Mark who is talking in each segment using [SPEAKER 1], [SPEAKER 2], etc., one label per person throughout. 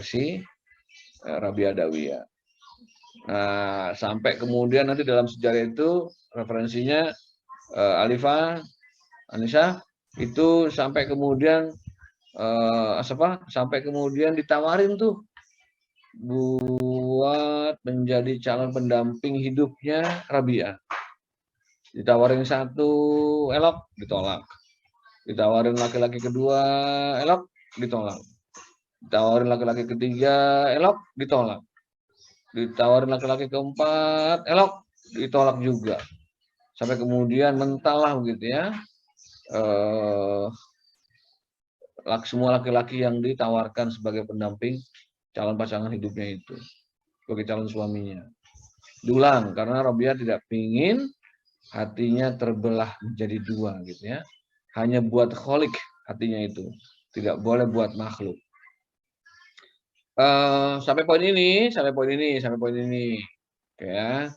[SPEAKER 1] si Rabi'ah Adawiyah. Nah, sampai kemudian nanti dalam sejarah itu referensinya Alifah, Anissa itu sampai kemudian sampai kemudian ditawarin tuh buat menjadi calon pendamping hidupnya Rabi'ah. Ditawarin satu elok, ditolak. Ditawarin laki-laki kedua elok, ditolak. Ditawarin laki-laki ketiga elok, ditolak. Ditawarin laki-laki keempat elok, ditolak juga. Sampai kemudian mental lah begitu ya. Semua laki-laki yang ditawarkan sebagai pendamping calon pasangan hidupnya itu, sebagai calon suaminya. Diulang karena Rabi'ah tidak ingin hatinya terbelah menjadi dua gitu ya. Hanya buat kholik hatinya itu, tidak boleh buat makhluk. Sampai poin ini. Oke ya.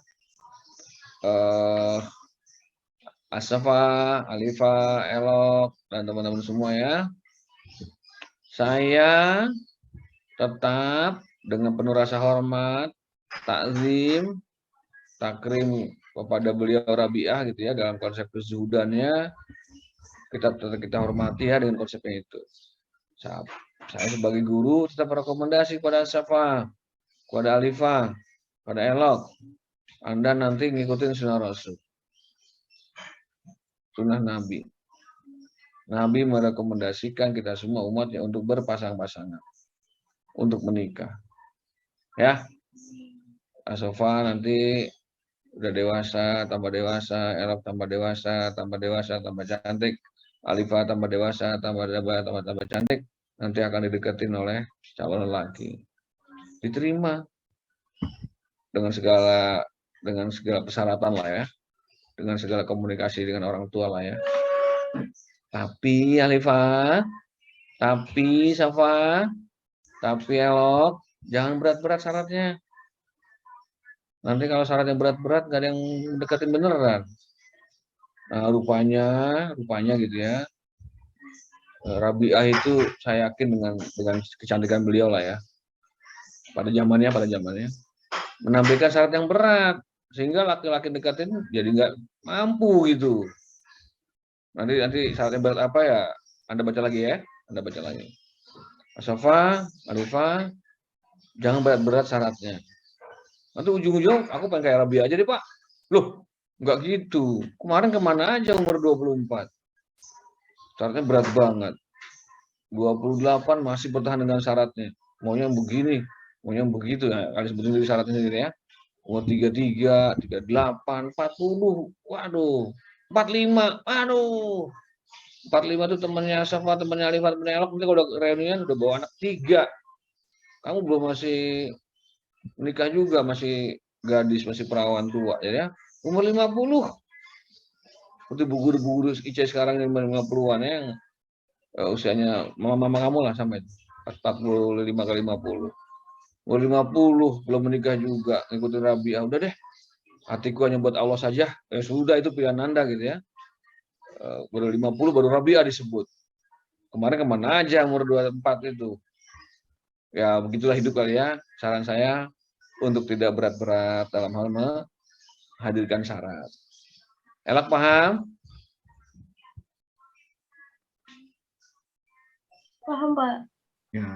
[SPEAKER 1] Asyafa, Alifa, Elok, dan teman-teman semua ya. Saya tetap dengan penuh rasa hormat, takzim, takrim kepada beliau Rabi'ah gitu ya, dalam konsep kezuhudannya kita hormati ya dengan konsepnya itu. Saya sebagai guru tetap rekomendasi kepada Asyafa, kepada Alifa, kepada Elok, Anda nanti ngikutin sunnah Rasul, sunnah Nabi. Nabi merekomendasikan kita semua umatnya untuk berpasang-pasangan, untuk menikah. Ya, Asofa nanti udah dewasa, tambah dewasa, Elok tambah dewasa, tambah cantik, Alifa tambah dewasa, tambah cantik, nanti akan dideketin oleh calon lelaki. Diterima dengan segala persyaratan lah ya, dengan segala komunikasi dengan orang tua lah ya. Tapi Alifa, tapi Safa, tapi Elok, jangan berat-berat syaratnya. Nanti kalau syaratnya berat-berat, nggak ada yang deketin beneran. Nah, rupanya gitu ya. Rabi'ah itu saya yakin dengan kecantikan beliau lah ya. Pada zamannya menampilkan syarat yang berat sehingga laki-laki deketin jadi nggak mampu gitu. Nanti syaratnya berat apa ya? Anda baca lagi ya. Asafa, Arifah, jangan berat-berat syaratnya. Nanti ujung-ujung aku pengen kayak Rabi'ah aja deh Pak. Loh, nggak gitu. Kemarin kemana aja umur 24? Syaratnya berat banget. 28 masih bertahan dengan syaratnya. Maunya begini, maunya begitu ya. Kali sebutin dari syaratnya sendiri ya. Umur 33, 38, 40. Waduh. 45. Waduh. 45 itu temannya Safa, temannya Alifat, temannya Elok. Nanti kalau udah reunian udah bawa anak 3. Kamu belum masih menikah juga, masih gadis, masih perawan tua ya. Umur 50. Seperti bu-guru IC sekarang yang 50-an yang usianya mama kamu lah sampai 45 ke 50. Umur 50 belum menikah juga, ngikutin Rabi'ah. Udah deh, hatiku hanya buat Allah saja. Ya sudah, itu pilihan Anda gitu ya. Baru 50 baru Rabi'ah disebut. Kemarin kemana aja umur 24 itu. Ya begitulah hidup kali ya. Saran saya untuk tidak berat-berat dalam hal menghadirkan syarat. Elak paham?
[SPEAKER 2] Paham, Pak.
[SPEAKER 1] Ya.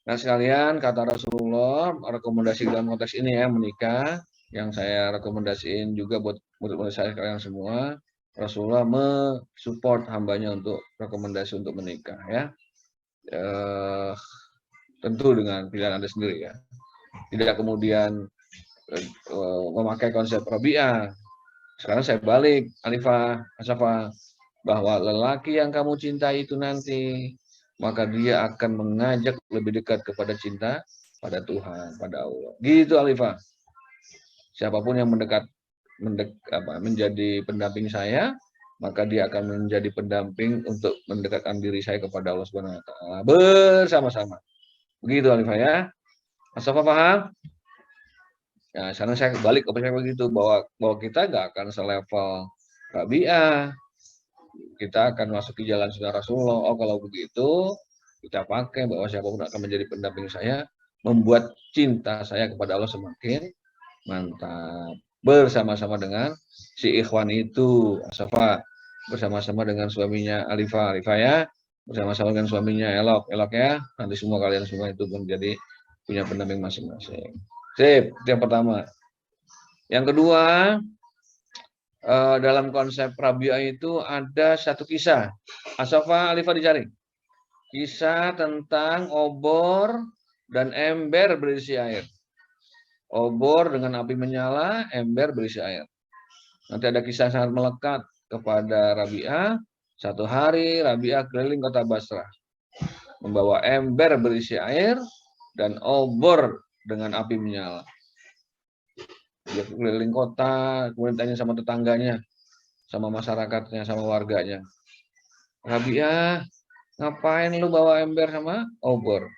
[SPEAKER 1] Nah sekalian, kata Rasulullah, rekomendasi dalam konteks ini ya, menikah, yang saya rekomendasiin juga buat murid-murid saya kalian semua, Rasulullah mensupport hambanya untuk rekomendasi untuk menikah ya. Tentu dengan pilihan Anda sendiri ya. Tidak kemudian memakai konsep Rabi'ah. Sekarang saya balik, Alifah, Asyafa, bahwa lelaki yang kamu cintai itu nanti, maka dia akan mengajak lebih dekat kepada cinta pada Tuhan, pada Allah. Gitu Alifah. Siapapun yang menjadi pendamping saya, maka dia akan menjadi pendamping untuk mendekatkan diri saya kepada Allah Subhanahu wa taala bersama-sama. Begitu Alifah ya. Asyafa paham? Ya, sekarang saya balik ke begitu bahwa kita nggak akan selevel Rabi'ah. Kita akan masuk ke jalan sunnah Rasulullah. Oh kalau begitu kita pakai bahwa siapapun akan menjadi pendamping saya, membuat cinta saya kepada Allah semakin mantap. Bersama-sama dengan si ikhwan itu, Safa, bersama-sama dengan suaminya Alifa ya, bersama-sama dengan suaminya Elok ya. Nanti semua kalian semua itu menjadi punya pendamping masing-masing. Sip, itu yang pertama. Yang kedua, dalam konsep Rabi'ah itu ada satu kisah. Asafa, Alifa dicari. Kisah tentang obor dan ember berisi air. Obor dengan api menyala, ember berisi air. Nanti ada kisah sangat melekat kepada Rabi'ah. Satu hari Rabi'ah keliling kota Basrah, membawa ember berisi air dan obor dengan api menyala. Dia keliling kota, kemudian tanya sama tetangganya, sama masyarakatnya, sama warganya. Rabi'ah, ngapain lu bawa ember sama obor?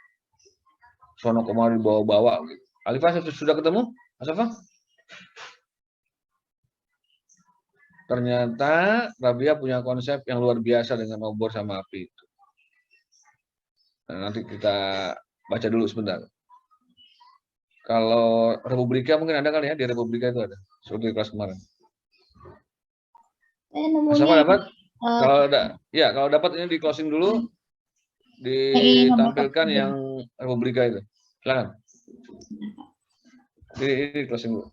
[SPEAKER 1] Sono kemari bawa-bawa. Alifah sudah ketemu? Asafah? Ternyata Rabi'ah punya konsep yang luar biasa dengan obor sama api itu. Nah, nanti kita baca dulu sebentar. Kalau Republika mungkin ada kali ya, di Republika itu ada. Seperti kelas kemarin. Asafah dapat? Kalau ada, ya kalau dapat ini di closing dulu, ditampilkan yang Republika itu. Silakan. Ini closing dulu.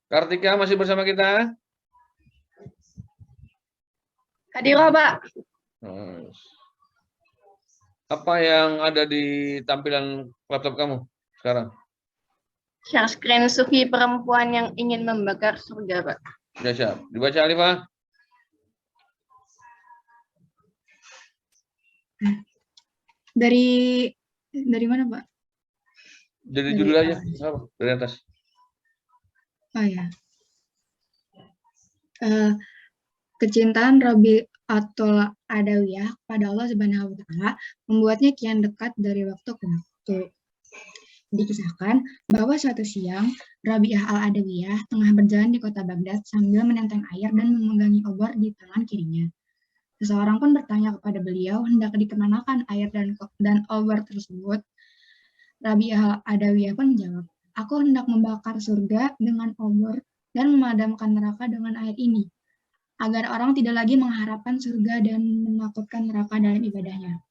[SPEAKER 1] Kartika masih bersama kita?
[SPEAKER 2] Hadir, Pak.
[SPEAKER 1] Apa yang ada di tampilan laptop kamu sekarang?
[SPEAKER 2] Share screen Sufi perempuan yang ingin membakar surga, Pak.
[SPEAKER 1] Ya, siap. Dibaca Alifah.
[SPEAKER 3] Dari mana, Pak?
[SPEAKER 1] Dari judul aja. Apa? Dari atas.
[SPEAKER 3] Oh ya. Kecintaan Rabi'atul Adawiyah pada Allah Subhanahu wa taala membuatnya kian dekat dari waktu ke waktu. Dikisahkan bahwa suatu siang Rabi'ah al-Adawiyah tengah berjalan di kota Baghdad sambil menenteng air dan memegangi obor di tangan kirinya. Seseorang pun bertanya kepada beliau hendak dikemanakan air dan obor tersebut. Rabi'ah al-Adawiyah pun menjawab, "Aku hendak membakar surga dengan obor dan memadamkan neraka dengan air ini, agar orang tidak lagi mengharapkan surga dan menakutkan neraka dalam ibadahnya."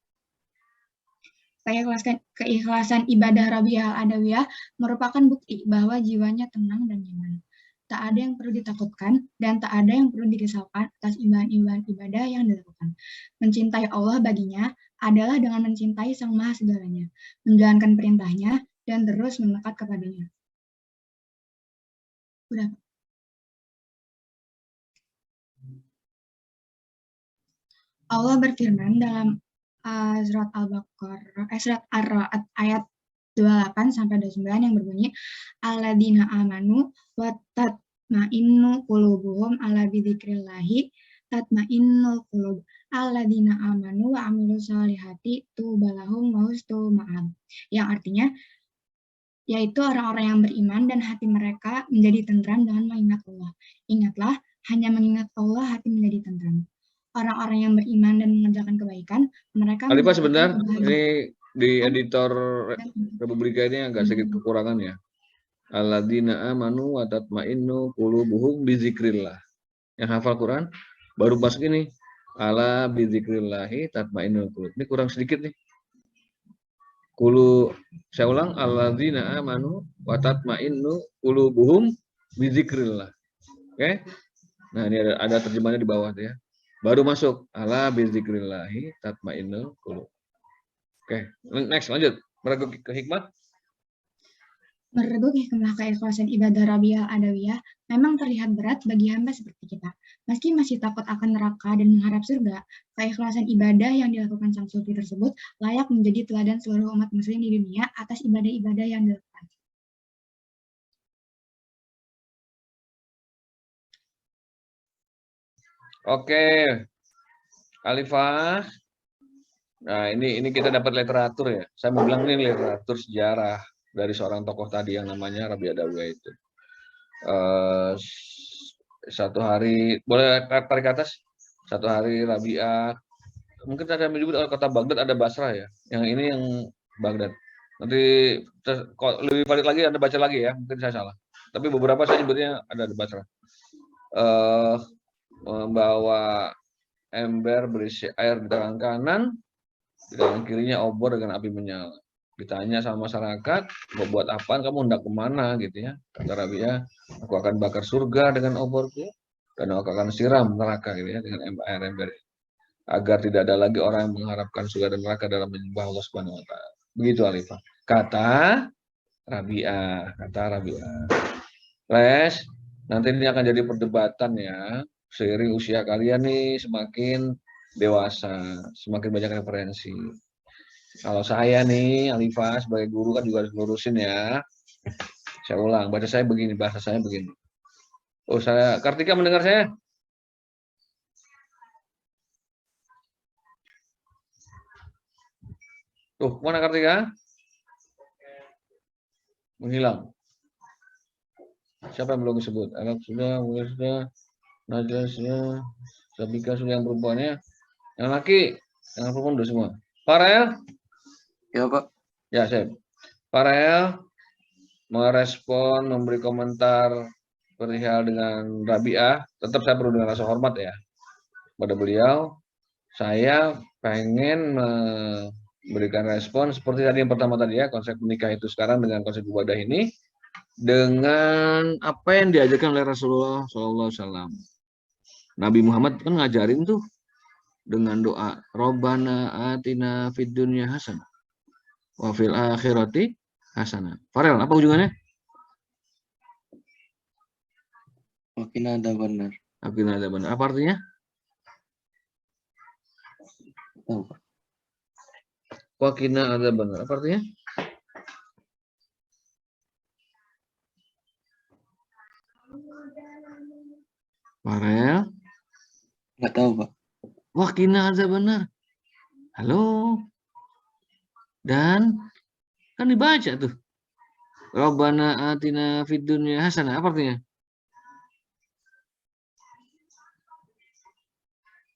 [SPEAKER 3] Keikhlasan ibadah Rabi'ah al-Adawiyah merupakan bukti bahwa jiwanya tenang dan nyaman. Tak ada yang perlu ditakutkan dan tak ada yang perlu dirisaukan atas ibadah yang dilakukan. Mencintai Allah baginya adalah dengan mencintai Sang Maha Segalanya, menjalankan perintahnya, dan terus mendekat kepadanya. Udah. Allah berfirman dalam surat Al-Baqarah, surat Ar-Ra'd ayat 28-29 yang berbunyi, alladzina amanu wa tatma'innu qulubuhum ala bidzikrillahi tatma'innul qulub alladzina amanu wa amilus solihati tubalahum wa husnu ma'ab, yang artinya yaitu orang-orang yang beriman dan hati mereka menjadi tentram dengan mengingat Allah. Ingatlah, hanya mengingat Allah hati menjadi tentram. Orang-orang yang beriman dan mengerjakan kebaikan, mereka...
[SPEAKER 1] Alifah sebentar, ini di editor Republika ini agak sedikit kekurangan ya. Alladzina amanu wa tatma'innu qulubuhum bizikrillah. Yang hafal Quran baru masuk ini. Ala bizikrillahi tatma'innul qulub. Ini kurang sedikit nih. Saya ulang, alladzina amanu wa tatma'innu qulubuhum bizikrillah. Oke? Nah, ini ada terjemahannya di bawah tuh ya. Baru masuk ala bizikrillahi tatma'innul qulub. Oke, next lanjut. Meragukan ke hikmah.
[SPEAKER 3] Merebut hikmah keikhlasan ibadah Rabi'ah al-Adawiyah memang terlihat berat bagi hamba seperti kita. Meski masih takut akan neraka dan mengharap surga, keikhlasan ibadah yang dilakukan sang sufi tersebut layak menjadi teladan seluruh umat muslim di dunia atas ibadah-ibadah yang dilakukan.
[SPEAKER 1] Oke, Alifah. Nah, ini kita dapat literatur ya. Saya mau bilang ini literatur sejarah dari seorang tokoh tadi yang namanya Rabi'ah Adawiyah itu. eh, satu hari boleh tarik ke atas, satu hari Rabi'ah, mungkin ada menyebut kota Baghdad, ada Basrah ya, yang ini yang Baghdad. Nanti kok lebih valid lagi Anda baca lagi ya, mungkin saya salah, tapi beberapa saya sebutnya ada di Basrah. Membawa ember berisi air di tangan kanan, di tangan kirinya obor dengan api menyala. Ditanya sama masyarakat, mau buat apaan, kamu hendak kemana gitu ya. Kata Rabi'ah, aku akan bakar surga dengan oborku, dan aku akan siram neraka gitu ya, dengan air ember. Agar tidak ada lagi orang yang mengharapkan surga dan neraka dalam menyembah Allah Subhanahu wa Ta'ala. Begitu Alifah. Kata Rabi'ah. Les, nanti ini akan jadi perdebatan ya. Seiring usia kalian nih semakin dewasa, semakin banyak referensi. Kalau saya nih, Alifah sebagai guru kan juga harus lurusin ya. Saya ulang, bahasa saya begini. Oh, Kartika mendengar saya? Tuh, mana Kartika? Menghilang. Siapa yang belum disebut? Arab sudah, Mulai sudah, Najwa sudah, Sabika sudah, yang perempuannya. Yang laki, yang perempuan udah semua. Farel?
[SPEAKER 4] Ya, Pak.
[SPEAKER 1] Ya, saya. Farel merespon, memberi komentar perihal dengan Rabi'ah. Tetap saya perlu dengan rasa hormat ya pada beliau. Saya pengen memberikan respon seperti tadi yang pertama tadi ya, konsep menikah itu sekarang dengan konsep ibadah ini, dengan apa yang diajarkan oleh Rasulullah SAW. Nabi Muhammad kan ngajarin tuh dengan doa, Robbana atina fid dunya hasanah wa fil akhirati hasanah. Farel, apa ujungannya?
[SPEAKER 4] Makin ada benar.
[SPEAKER 1] Makin ada benar. Apa artinya?
[SPEAKER 4] Tahu, Pak.
[SPEAKER 1] Wakina ada benar. Apa artinya? Farel?
[SPEAKER 4] Nggak tahu, Pak.
[SPEAKER 1] Wakina ada benar. Halo? Dan kan dibaca tuh. Rabbana atina fid dunya hasanah. Apa artinya?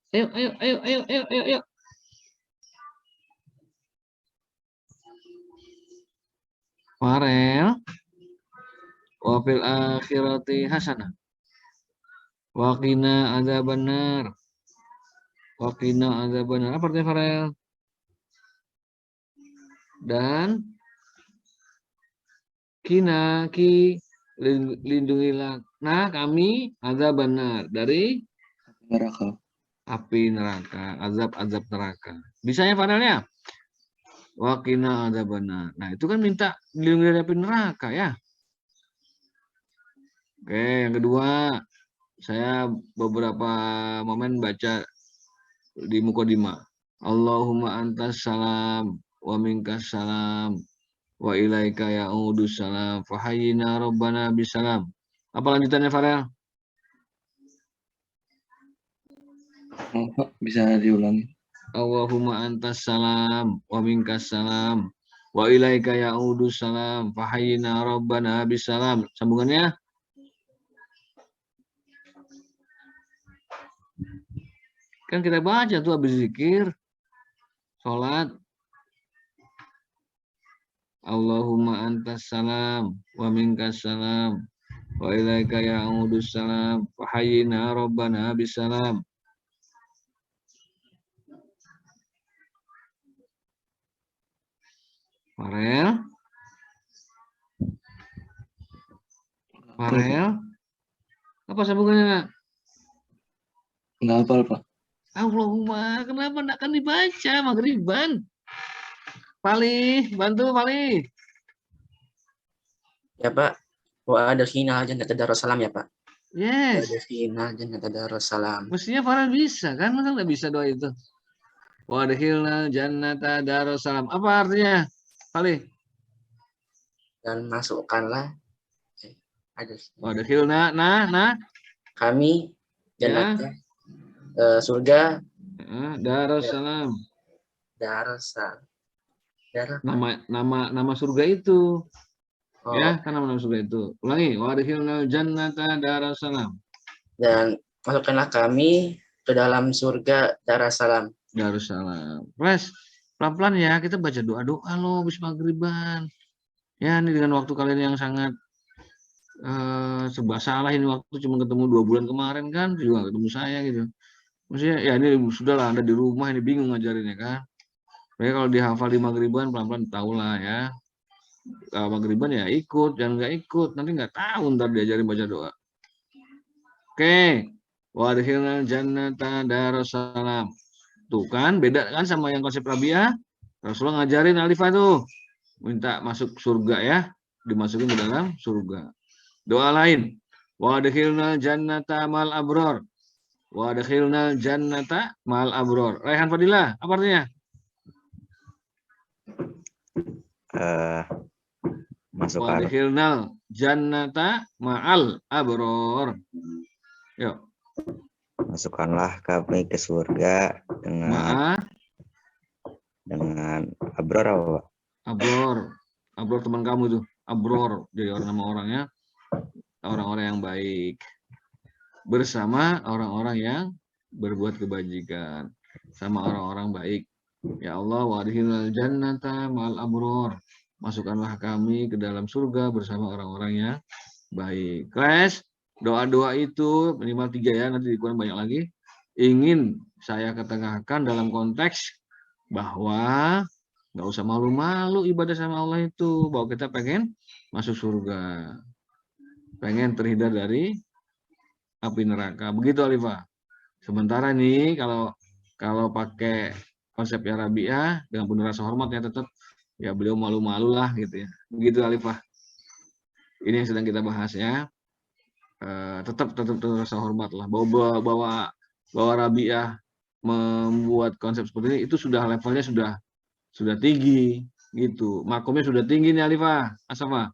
[SPEAKER 1] Ayo. Farel. Wa fil akhirati hasanah. Waqina adzabannar. Waqina adzabannar. Apa artinya Farel? Dan lindungilah kami adzabannar dari
[SPEAKER 4] Neraka.
[SPEAKER 1] api neraka, azab neraka. Bisanya Farelnya? Waqina adzabannar. Nah, itu kan minta dilindungi dari api neraka ya. Oke, yang kedua, saya beberapa momen baca di Muqaddimah. Allahumma antas salam wa minkas salam wa ilaika ya'udus salam fahayyina rabbana bisalam. Apa lanjutannya Farel?
[SPEAKER 4] Oh, Pak, bisa diulangi.
[SPEAKER 1] Allahumma antas salam wa minkas salam wa ilaika ya'udus salam fahayyina rabbana bisalam. Sambungannya? Kan kita baca tuh habis zikir, sholat. Allahumma antas salam wa minkas salam wa ilaika ya'udus salam wa hayyina rabbana bisalam. Farel? Apa sambungannya?
[SPEAKER 4] Nggak hafal, Pak.
[SPEAKER 1] Allahumma, kenapa enggak kan dibaca maghriban? Bantu Pali.
[SPEAKER 5] Ya Pak, wa adkhilna jannata darussalam ya Pak. Wa
[SPEAKER 1] Yes.
[SPEAKER 5] adkhilna jannata darussalam.
[SPEAKER 1] Mestinya Farel bisa kan? Masa nggak bisa doa itu? Wa adkhilna jannata darussalam. Apa artinya? Pali.
[SPEAKER 5] Dan masukkanlah
[SPEAKER 1] Wa adkhilna
[SPEAKER 5] kami jannata surga
[SPEAKER 1] darussalam.
[SPEAKER 5] darussalam.
[SPEAKER 1] Nama surga itu.
[SPEAKER 5] Oh,
[SPEAKER 1] Ya, karena masuk surga itu. Ulangi, wa adkhilnal jannata darussalam.
[SPEAKER 5] dan masukkanlah kami ke dalam surga Darussalam.
[SPEAKER 1] Darussalam. Wes, pelan-pelan ya, kita baca doa-doa loh habis maghriban. Ya, ini dengan waktu kalian yang sangat serba salah, ini waktu cuma ketemu 2 bulan kemarin kan, juga ketemu saya gitu. Maksudnya ya ini sudahlah, Anda di rumah ini bingung ngajarinnya kan. Tapi kalau dihafal di maghriban pelan-pelan tahulah ya. Kalau maghriban ya ikut, jangan nggak ikut, nanti nggak tahu ntar diajarin baca doa. Oke, wadkhilnal jannata darussalam. Tuh kan, beda kan sama yang konsep Rabi'ah. Rasulullah ngajarin Alifah tuh, minta masuk surga ya, dimasukin ke dalam surga. Doa lain, wadkhilnal jannata mal abror. Wadkhilnal jannata mal abror. Raihan Fadilah, apa artinya?
[SPEAKER 6] Masukkan
[SPEAKER 1] Wadkhilnal jannata ma'al abror. Yuk,
[SPEAKER 6] masukkanlah kami ke surga dengan abror apa, Pak?
[SPEAKER 1] abror. Abror teman kamu tuh, abror. Jadi orang nama orangnya orang-orang yang baik. Bersama orang-orang yang berbuat kebajikan. Sama orang-orang baik. Ya Allah, wadkhilnal jannata ma'al abror. Masukkanlah kami ke dalam surga bersama orang-orang yang baik. Kelas, doa-doa itu minimal 3 ya, nanti dikurang banyak lagi. Ingin saya ketengahkan dalam konteks bahwa nggak usah malu-malu ibadah sama Allah itu, bahwa kita pengen masuk surga, pengen terhindar dari api neraka. Begitu Alifah. Sementara nih kalau pakai konsepnya Rabi'ah dengan penuh rasa hormat ya tetap ya beliau malu-malu lah gitu ya. Begitu Alifah. Ini yang sedang kita bahas ya. Tetap rasa hormat lah. Bahwa Rabi'ah membuat konsep seperti ini itu sudah levelnya sudah tinggi gitu. Makomnya sudah tinggi nih Alifah, Asafah.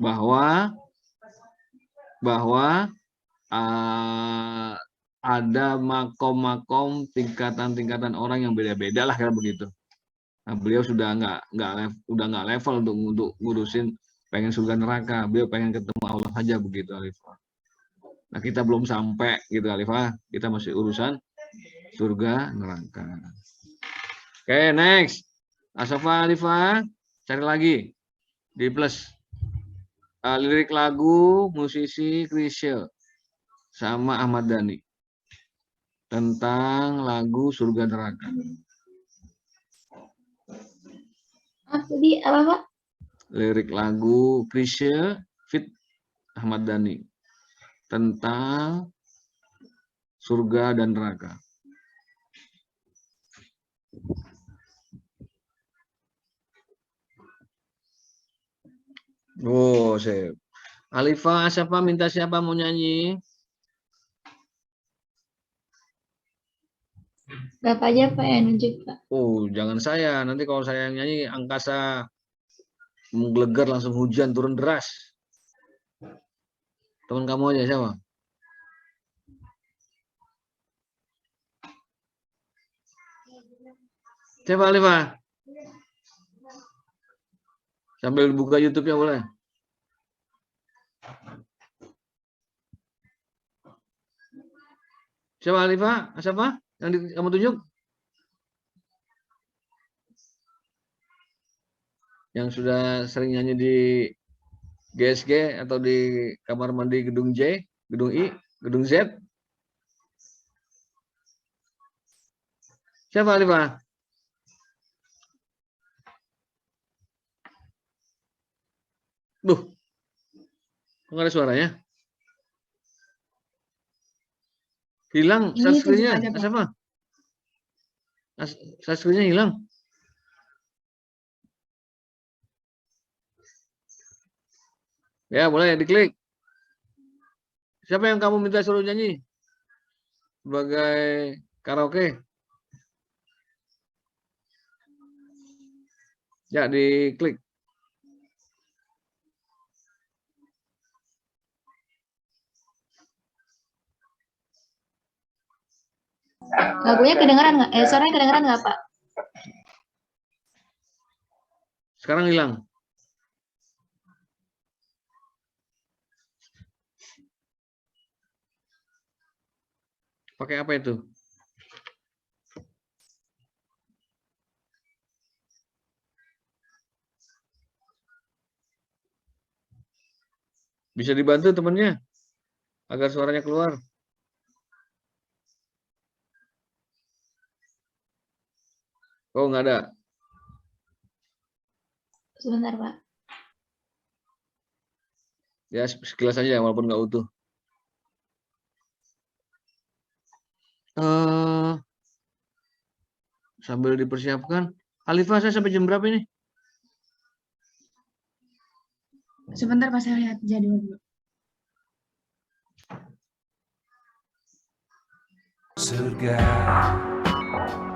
[SPEAKER 1] Bahwa ada makom-makom tingkatan-tingkatan orang yang beda-beda lah kayak begitu. Nah, beliau sudah nggak level untuk ngurusin pengen surga neraka. Beliau pengen ketemu Allah saja begitu Alifah. Nah, kita belum sampai gitu Alifah. Kita masih urusan surga neraka. Oke, next. Asafah Alifah, cari lagi di plus. Lirik lagu musisi Chrisye sama Ahmad Dhani tentang lagu surga neraka.
[SPEAKER 2] Tadi apa Pak?
[SPEAKER 1] Lirik lagu Chrisye fit Ahmad Dhani tentang surga dan neraka. Oh, sip. Alifah, siapa minta siapa mau nyanyi?
[SPEAKER 2] Bapak aja Pak yang nunjuk Pak.
[SPEAKER 1] Oh, jangan saya. Nanti kalau saya yang nyanyi, angkasa menggelegar langsung hujan turun deras. Teman kamu aja siapa? Siapa Alifah? Sambil buka YouTube-nya boleh. Siapa Alifah? Siapa? Yang kamu tunjuk? Yang sudah sering nyanyi di GSG atau di kamar mandi gedung J, gedung I, gedung Z? Siapa Alifah? Duh, nggak ada suaranya. Hilang subscribe-nya. Siapa? Subscribe-nya hilang. Ya, boleh diklik. Siapa yang kamu minta suruh nyanyi? Sebagai karaoke. Ya, diklik.
[SPEAKER 2] Lagunya kedengeran nggak? Suaranya kedengeran nggak Pak?
[SPEAKER 1] Sekarang hilang. Pakai apa itu? Bisa dibantu temannya agar suaranya keluar. Oh, nggak ada.
[SPEAKER 2] Sebentar, Pak.
[SPEAKER 1] Ya, sekilas saja walaupun nggak utuh. Sambil dipersiapkan. Alifah, saya sampai jam berapa ini?
[SPEAKER 3] Sebentar Pak, saya lihat jadwal dulu.
[SPEAKER 7] Surga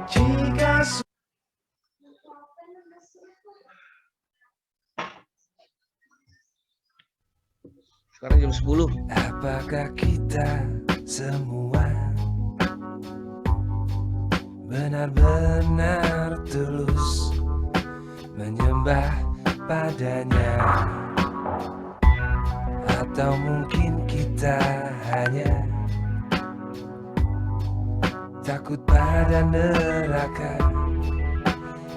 [SPEAKER 7] jika
[SPEAKER 1] Sekarang jam 10.
[SPEAKER 7] apakah kita semua benar-benar tulus menyembah padanya, atau mungkin kita hanya takut pada neraka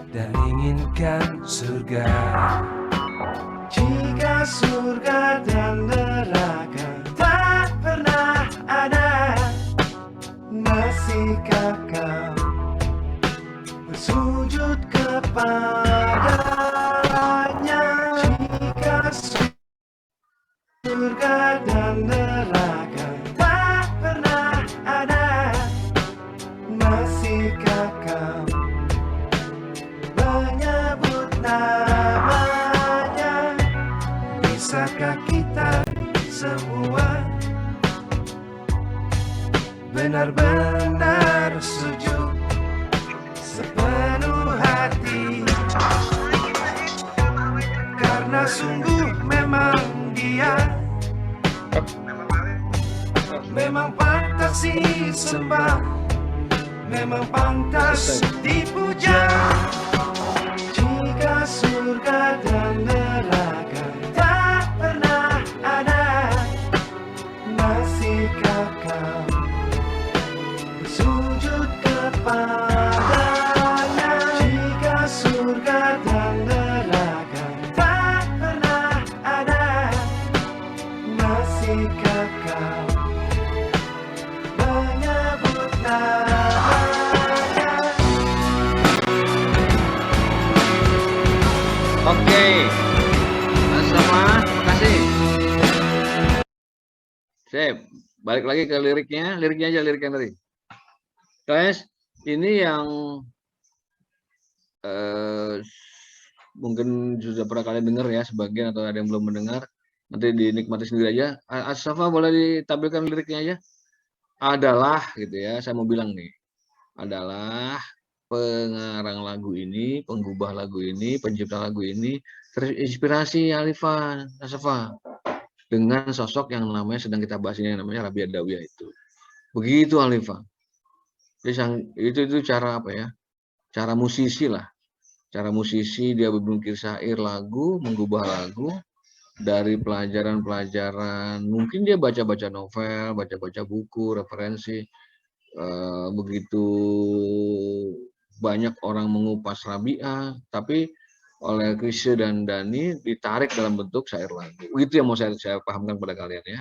[SPEAKER 7] dan inginkan surga? Jika surga dan neraka tak pernah ada, masihkah kau bersujud kepadanya? Jika surga dan neraka tak pernah ada, masihkah kau menyebut namanya? Bisakah kita semua benar-benar sujud sepenuh hati? Karena sungguh memang dia memang pantas disembah, memang pantas dipuja. Jika surga dan neraka tak pernah ada, masihkah kau bersujud kepadanya? Jika surga dan neraka tak pernah ada, masihkah kau menyebut namanya?
[SPEAKER 1] Oke. Sama, makasih. Sip. Balik lagi ke liriknya. Liriknya aja, lirik yang tadi. Guys, ini yang mungkin sudah pernah kalian dengar ya, sebagian atau ada yang belum mendengar. Nanti dinikmati sendiri aja. Asyafa boleh ditampilkan liriknya aja. Adalah gitu ya, saya mau bilang nih. Adalah pengarang lagu ini, penggubah lagu ini, pencipta lagu ini terinspirasi Alifah, Asyafa dengan sosok yang namanya sedang kita bahas ini, yang namanya Rabi Adawiyah itu. Begitu Alifah. Itu cara apa ya? Cara musisi lah. Cara musisi dia berpikir syair lagu, menggubah lagu dari pelajaran-pelajaran. Mungkin dia baca-baca novel, baca-baca buku, referensi. Begitu banyak orang mengupas Rabi'ah, tapi oleh Krisye dan Dani ditarik dalam bentuk syair lagu. Itu yang mau saya pahamkan kepada kalian ya.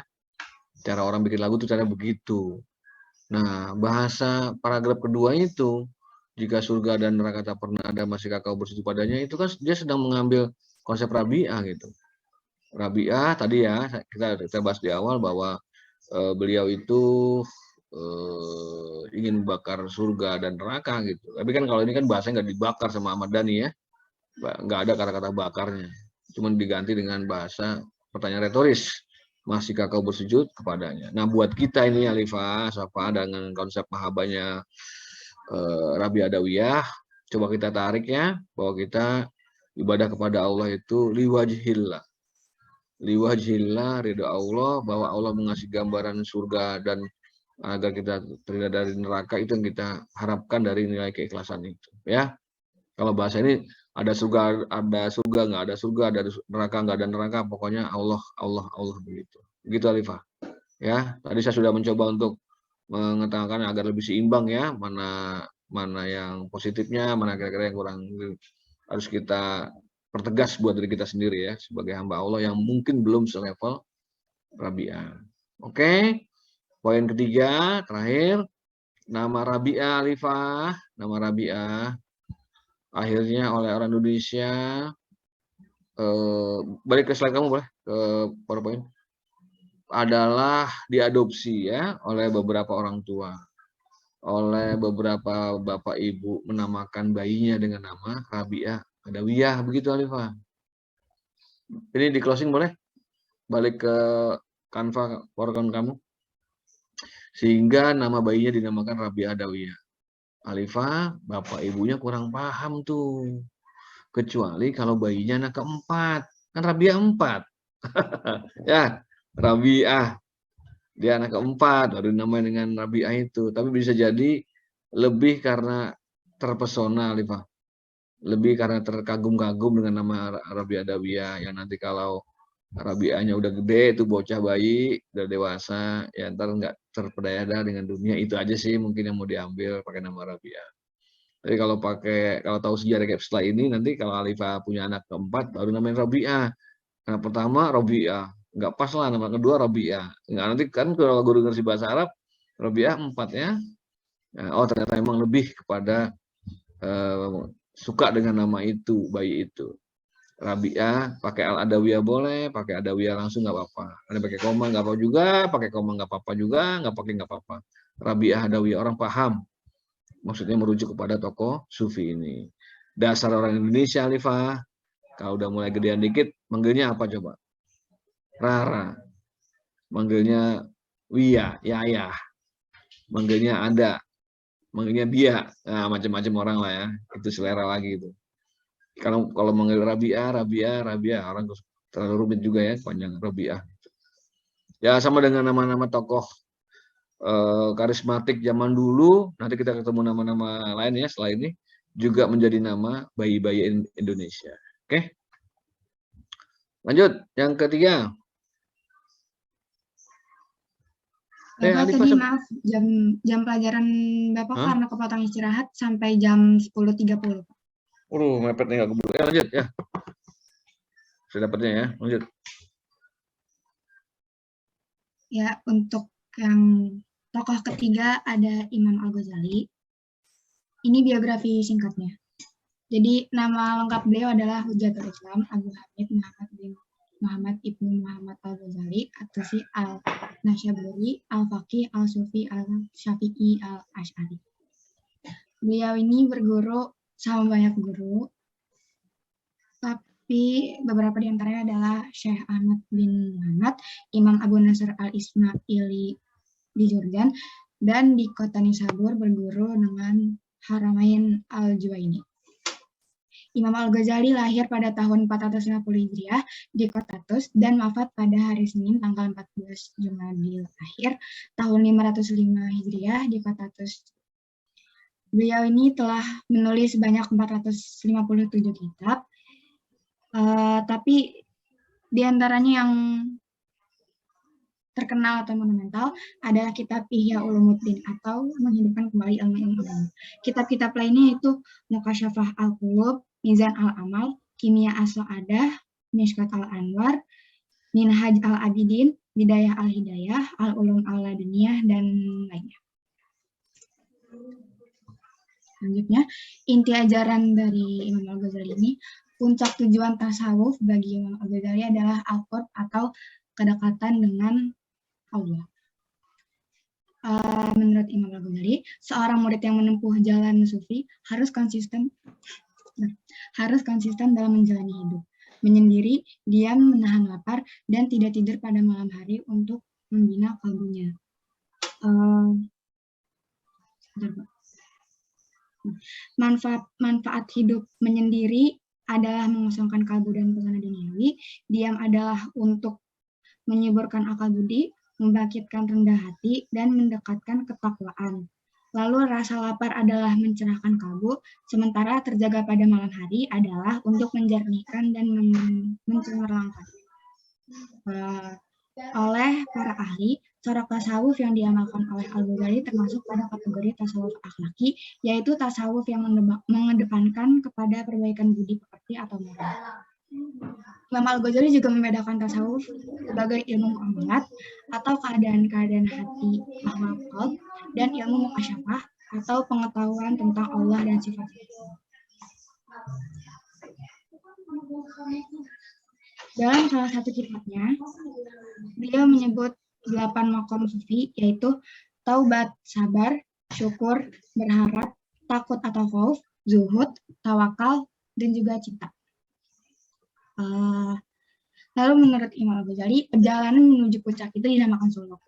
[SPEAKER 1] Cara orang bikin lagu itu cara begitu. Nah, bahasa paragraf kedua itu, jika surga dan neraka tak pernah ada, masihkah kau bersujud padanya, itu kan dia sedang mengambil konsep Rabi'ah gitu. Rabi'ah tadi ya, kita bahas di awal bahwa beliau itu ingin membakar surga dan neraka gitu. Tapi kan kalau ini kan bahasanya nggak dibakar sama Ahmad Dhani ya, nggak ada kata-kata bakarnya, cuma diganti dengan bahasa pertanyaan retoris, masihkah kau bersujud kepadanya. Nah buat kita ini Alifah, Safa, dengan konsep mahabanya Rabi Adawiyah, coba kita tarik ya, bahwa kita ibadah kepada Allah itu liwajhillah, ridha Allah, bahwa Allah mengasih gambaran surga dan agar kita terhindar dari neraka, itu yang kita harapkan dari nilai keikhlasan itu ya. Kalau bahasa ini ada surga nggak ada surga, ada neraka nggak ada neraka, pokoknya Allah begitu Alifah ya. Tadi saya sudah mencoba untuk mengetahui agar lebih seimbang ya, mana yang positifnya, mana kira-kira yang kurang, harus kita pertegas buat diri kita sendiri ya, sebagai hamba Allah yang mungkin belum selevel Rabi'ah. Oke, poin ketiga, terakhir, nama Rabi'ah Alifah, nama Rabi'ah, akhirnya oleh orang Indonesia, balik ke slide kamu boleh, ke PowerPoint, adalah diadopsi ya oleh beberapa orang tua, oleh beberapa bapak ibu menamakan bayinya dengan nama Rabi'ah Adawiyah, begitu Alifah. Ini di closing boleh? Balik ke Canva PowerPoint kamu. Sehingga nama bayinya dinamakan Rabi'ah Adawiyah. Alifah, bapak ibunya kurang paham tuh. Kecuali kalau bayinya anak keempat. Kan Rabi'ah 4. Ya, Rabi'ah. Dia anak keempat, baru namanya dengan Rabi'ah itu. Tapi bisa jadi lebih karena terpesona, Alifah. Lebih karena terkagum-kagum dengan nama Rabi'ah Adawiyah. Yang nanti kalau Rabi'ahnya udah gede, itu bocah bayi, udah dewasa, ya ntar nggak terpedaya dengan dunia. Itu aja sih mungkin yang mau diambil pakai nama Rabi'ah. Jadi kalau tahu sejarah kayak setelah ini, nanti kalau Alifah punya anak keempat, baru namanya Rabi'ah. Nah, pertama Rabi'ah, nggak pas lah nama kedua Rabi'ah. Nggak, nanti kan kalau guru ngerti bahasa Arab, Rabi'ah 4 ya. Nah, oh ternyata emang lebih kepada suka dengan nama itu, bayi itu. Rabi'ah, pakai Al-Adawiyah boleh, pakai Adawiyah langsung nggak apa-apa. Ada pakai koma nggak apa juga, pakai koma nggak apa-apa juga, nggak pakai nggak apa-apa. Rabi'ah Adawiyah, orang paham. Maksudnya merujuk kepada tokoh sufi ini. Dasar orang Indonesia, Alifah, kalau udah mulai gedean dikit, manggilnya apa coba? Rara. Manggilnya Wia, Yayah. Manggilnya Ada. Manggilnya Bia. Nah, macam-macam orang lah ya. Itu selera lagi itu. Kalau manggil Rabi'ah, orang terlalu rumit juga ya, panjang Rabi'ah. Ya sama dengan nama-nama tokoh karismatik zaman dulu, nanti kita ketemu nama-nama lain ya setelah ini, juga menjadi nama bayi-bayi Indonesia. Oke? Lanjut, yang ketiga.
[SPEAKER 3] Bapak
[SPEAKER 1] Alifah,
[SPEAKER 3] tadi maaf, jam pelajaran Bapak karena kepotong istirahat sampai jam 10.30.
[SPEAKER 1] Mepet nih, nggak keburu. Lanjut ya. Sudah dapatnya ya, lanjut.
[SPEAKER 3] Ya, untuk yang tokoh ketiga ada Imam Al-Ghazali. Ini biografi singkatnya. Jadi nama lengkap beliau adalah Hujatul Islam Abu Hamid Muhammad bin Muhammad ibnu Muhammad Al-Ghazali At-Tusi Al-Nasyaburi Al-Faqih Al-Sufi Al-Syafi'i Al-Asy'ari. Beliau ini berguru sama banyak guru, tapi beberapa di antaranya adalah Syekh Ahmad bin Muhammad, Imam Abu Nasr Al-Ismaili di Jordan, dan di kota Nisabur berguru dengan Haramain Al-Juwaini. Imam Al-Ghazali lahir pada tahun 450 Hijriah di kota Tus dan wafat pada hari Senin tanggal 14 Jumadil Akhir tahun 505 Hijriah di kota Tus. Beliau ini telah menulis sebanyak 457 kitab, tapi di antaranya yang terkenal atau monumental adalah kitab Ihya Ulumuddin atau menghidupkan kembali ilmu-ilmu agama. Kitab-kitab lainnya itu Mukasyafah Al-Qulub, Mizan Al-Amal, Kimia As-Sa'adah, Mishkat Al-Anwar, Minhaj Al-Abidin, Bidayah Al-Hidayah, Al-Ulum Al-Laduniyah, dan lainnya. Selanjutnya, inti ajaran dari Imam Al-Ghazali ini, puncak tujuan tasawuf bagi Imam Al-Ghazali adalah al-qurb atau kedekatan dengan Allah. Menurut Imam Al-Ghazali, seorang murid yang menempuh jalan sufi harus konsisten dalam menjalani hidup, menyendiri, diam, menahan lapar, dan tidak tidur pada malam hari untuk membina kalbunya. Manfaat hidup menyendiri adalah mengosongkan kalbu dan pesona duniawi. Diam adalah untuk menyuburkan akal budi, membangkitkan rendah hati, dan mendekatkan ketakwaan. Lalu rasa lapar adalah mencerahkan kalbu, sementara terjaga pada malam hari adalah untuk menjernihkan dan mencemerlangkan. Oleh para ahli, corak tasawuf yang diamalkan oleh Al-Ghazali termasuk pada kategori tasawuf akhlaki, yaitu tasawuf yang mengedepankan kepada perbaikan budi pekerti atau moral. Imam Al-Ghazali juga membedakan tasawuf sebagai ilmu muamalat atau keadaan-keadaan hati ahwal qalb dan ilmu mukasyafah atau pengetahuan tentang Allah dan sifat-sifatnya. Dalam salah satu kitabnya, beliau menyebut 8 maqam sufi, yaitu taubat, sabar, syukur, berharap, takut atau khauf, zuhud, tawakal, dan juga cinta. Lalu menurut Imam Al-Ghazali, perjalanan menuju puncak itu dinamakan suluk.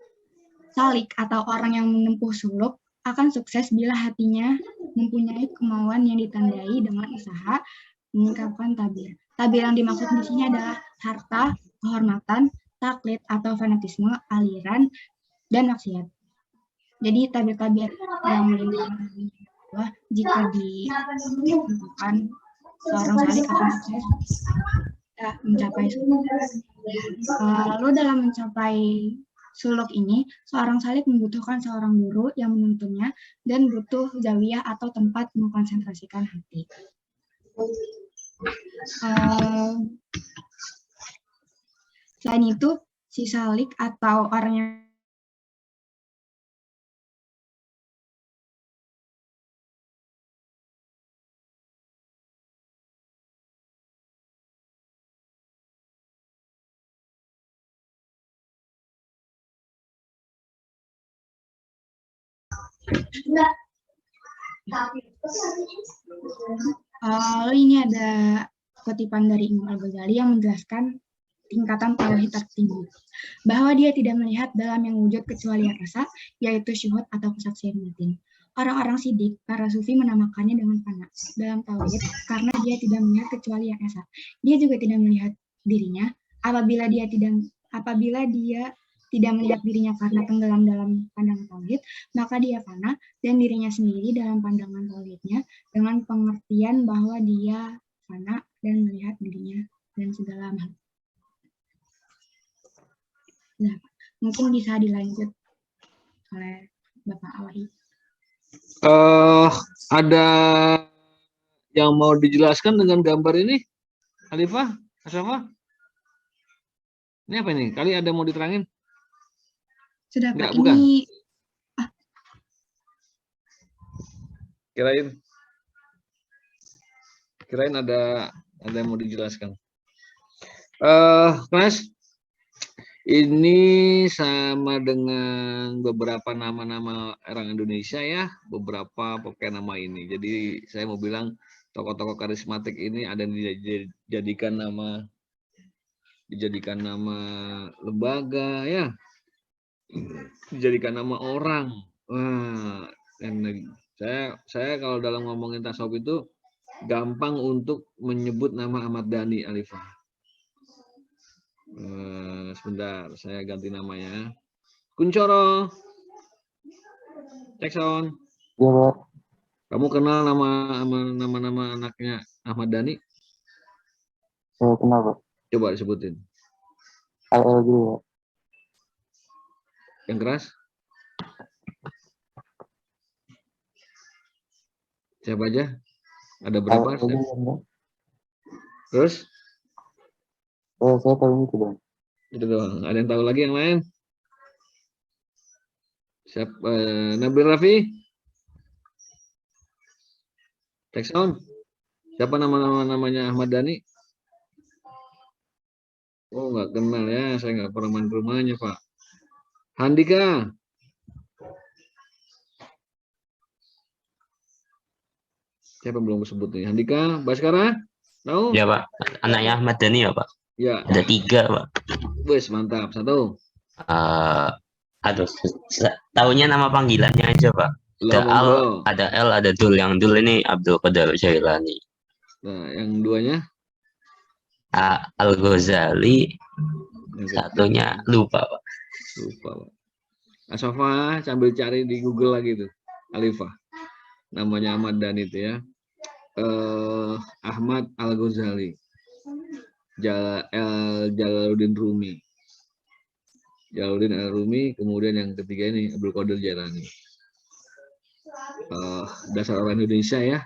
[SPEAKER 3] Salik atau orang yang menempuh suluk akan sukses bila hatinya mempunyai kemauan yang ditandai dengan usaha meningkatkan tabir. Tabir yang dimaksud di sini adalah harta, kehormatan, taklid atau fanatisme, aliran, dan maksiat. Jadi tabir-tabir yang melindungi adalah jika dilakukan seorang salik akan sukses mencapai suluk. Lalu dalam mencapai suluk ini, seorang salik membutuhkan seorang guru yang menuntunnya dan butuh zawiyah atau tempat mengkonsentrasikan hati. Selain itu, si salik atau orang yang lalu ini ada kutipan dari Imam Al-Ghazali yang menjelaskan tingkatan tauhid tertinggi, bahwa dia tidak melihat dalam yang wujud kecuali rasa, yaitu syuhud atau kesaksian batin. Orang-orang sidik, para sufi menamakannya dengan fana dalam tauhid karena dia tidak melihat kecuali yang esa. Dia juga tidak melihat dirinya. Apabila dia tidak melihat dirinya karena tenggelam dalam pandangan tauhid, maka dia fana dan dirinya sendiri dalam pandangan tauhidnya dengan pengertian bahwa dia fana dan melihat dirinya dan segala makhluk. Nah, mungkin bisa dilanjut oleh Bapak Awahi.
[SPEAKER 1] Ada yang mau dijelaskan dengan gambar ini? Alifah, Asyafa? Ini apa ini? Kali ada mau diterangin?
[SPEAKER 3] Sudah
[SPEAKER 1] Enggak,
[SPEAKER 3] Pak,
[SPEAKER 1] bukan.
[SPEAKER 3] ini
[SPEAKER 1] Kirain ada yang mau dijelaskan. Mas, ini sama dengan beberapa nama-nama orang Indonesia ya, beberapa pakai nama ini. Jadi saya mau bilang tokoh-tokoh karismatik ini ada yang dijadikan nama lembaga ya, dijadikan nama orang. Wah, dan saya kalau dalam ngomongin tasawuf itu gampang untuk menyebut nama Ahmad Dhani, Alifah. Sebentar, saya ganti namanya. Kuncoro, Jackson.
[SPEAKER 4] Iya, Pak.
[SPEAKER 1] Kamu kenal nama anaknya Ahmad Dhani?
[SPEAKER 4] Saya kenal, Pak.
[SPEAKER 1] Coba disebutin.
[SPEAKER 4] LL gitu, Pak.
[SPEAKER 1] Yang keras? Siapa aja? Ada berapa?
[SPEAKER 4] LL gitu, Pak.
[SPEAKER 1] Terus?
[SPEAKER 4] Saya tahu itu, Bang.
[SPEAKER 1] Itu doang. Ada yang tahu lagi yang lain? Siapa? Nabil Rafi? Jackson? Siapa namanya Ahmad Dhani? Oh, nggak kenal ya. Saya nggak pernah main ke rumahnya, Pak. Handika? Siapa belum disebut nih? Handika? Baskara? Tahu?
[SPEAKER 8] Ya Pak, anaknya Ahmad Dhani ya Pak.
[SPEAKER 1] Ya.
[SPEAKER 8] Ada 3 Pak.
[SPEAKER 1] Wes, mantap. Satu.
[SPEAKER 8] Aduh, tahunya nama panggilannya aja Pak. Ada Al, ada L, ada Dul. Yang Dul ini Abdul Qadir Jailani.
[SPEAKER 1] Nah, yang duanya?
[SPEAKER 8] Al-Ghazali. Satunya lupa Pak.
[SPEAKER 1] Lupa Pak. Asyafa sambil cari di Google lagi tuh. Alifah. Namanya Ahmad Dhani itu ya. Ahmad Al-Ghazali. Jalaluddin Rumi. Jalaluddin Al-Rumi, kemudian yang ketiga ini Abdul Qadir Jailani. Dasar orang Indonesia ya,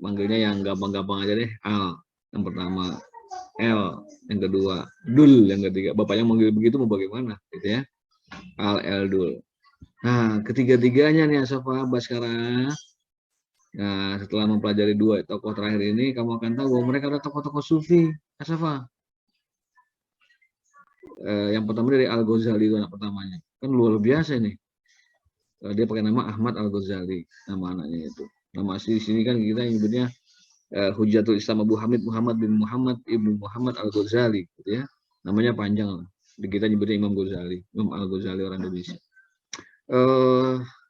[SPEAKER 1] manggilnya yang gampang-gampang aja deh. Al yang pertama, L yang kedua, Dul yang ketiga. Bapaknya manggil begitu mau bagaimana, gitu ya? Al, L, Dul. Nah, ketiga-tiganya nih Asafa Baskara. Nah, setelah mempelajari dua tokoh terakhir ini, kamu akan tahu bahwa mereka adalah tokoh-tokoh sufi, Asafa. Yang pertama dari Al-Ghazali itu anak pertamanya. Kan luar biasa ini. Dia pakai nama Ahmad Al-Ghazali, nama anaknya itu. Nama asli di sini kan kita nyebutnya Hujatul Islam Abu Hamid Muhammad bin Muhammad Ibnu Muhammad Al-Ghazali, gitu ya. Namanya panjang lah. Kita nyebutnya Imam Ghazali, Imam Al-Ghazali orang Indonesia.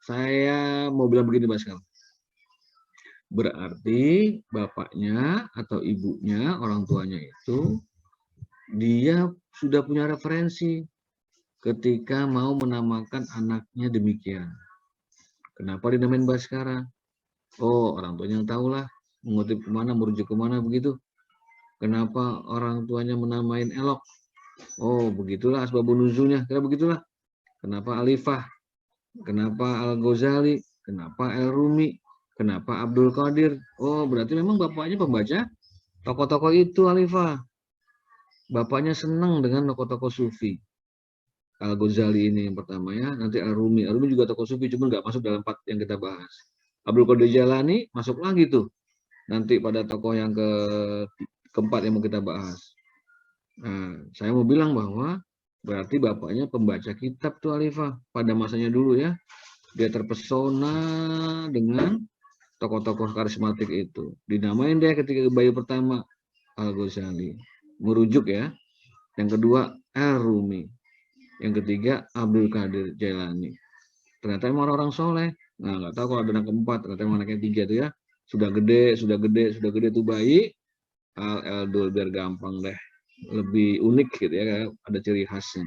[SPEAKER 1] Saya mau bilang begini, Mas Kal. Berarti bapaknya atau ibunya, orang tuanya itu, dia sudah punya referensi ketika mau menamakan anaknya demikian. Kenapa dinamain Baskara? Oh, orang tuanya tahu lah, mengutip kemana, merujuk kemana begitu. Kenapa orang tuanya menamain Elok? Oh, begitulah asbabun nuzulnya, kira begitulah. Kenapa Alifah? Kenapa Al-Ghazali? Kenapa Al-Rumi? Kenapa Abdul Qadir? Oh, berarti memang bapaknya pembaca tokoh-tokoh itu, Alifah. Bapaknya senang dengan tokoh-tokoh sufi. Al-Ghazali ini yang pertama ya, nanti Al-Rumi. Al-Rumi juga tokoh sufi, cuma nggak masuk dalam 4 yang kita bahas. Abdul Qadir Jailani masuk lagi tuh. Nanti pada tokoh yang keempat yang mau kita bahas. Nah, saya mau bilang bahwa berarti bapaknya pembaca kitab tuh Alifah. Pada masanya dulu ya. Dia terpesona dengan tokoh-tokoh karismatik itu. Dinamain deh ketika bayi pertama Al-Ghazali. Merujuk ya. Yang kedua Al-Rumi. Yang ketiga Abdul Qadir Jailani. Ternyata emang orang soleh. Nah, nggak tahu kalau ada anak keempat. Ternyata emang anaknya 3 tuh ya. Sudah gede tuh bayi. Al-Dul biar gampang deh. Lebih unik gitu ya. Ada ciri khasnya.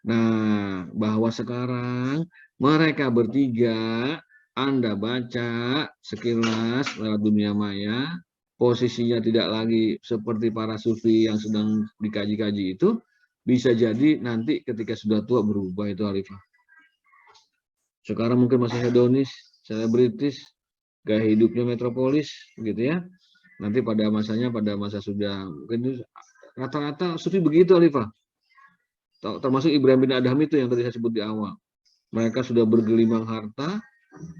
[SPEAKER 1] Nah, bahwa sekarang mereka bertiga, Anda baca sekilas lewat dunia maya, posisinya tidak lagi seperti para sufi yang sedang dikaji-kaji itu, bisa jadi nanti ketika sudah tua berubah itu Alifah. Sekarang mungkin masih hedonis, selebritis, gaya hidupnya metropolis, gitu ya. Nanti pada masanya, pada masa sudah, mungkin rata-rata sufi begitu Alifah. Termasuk Ibrahim bin Adham itu yang tadi saya sebut di awal. Mereka sudah bergelimang harta,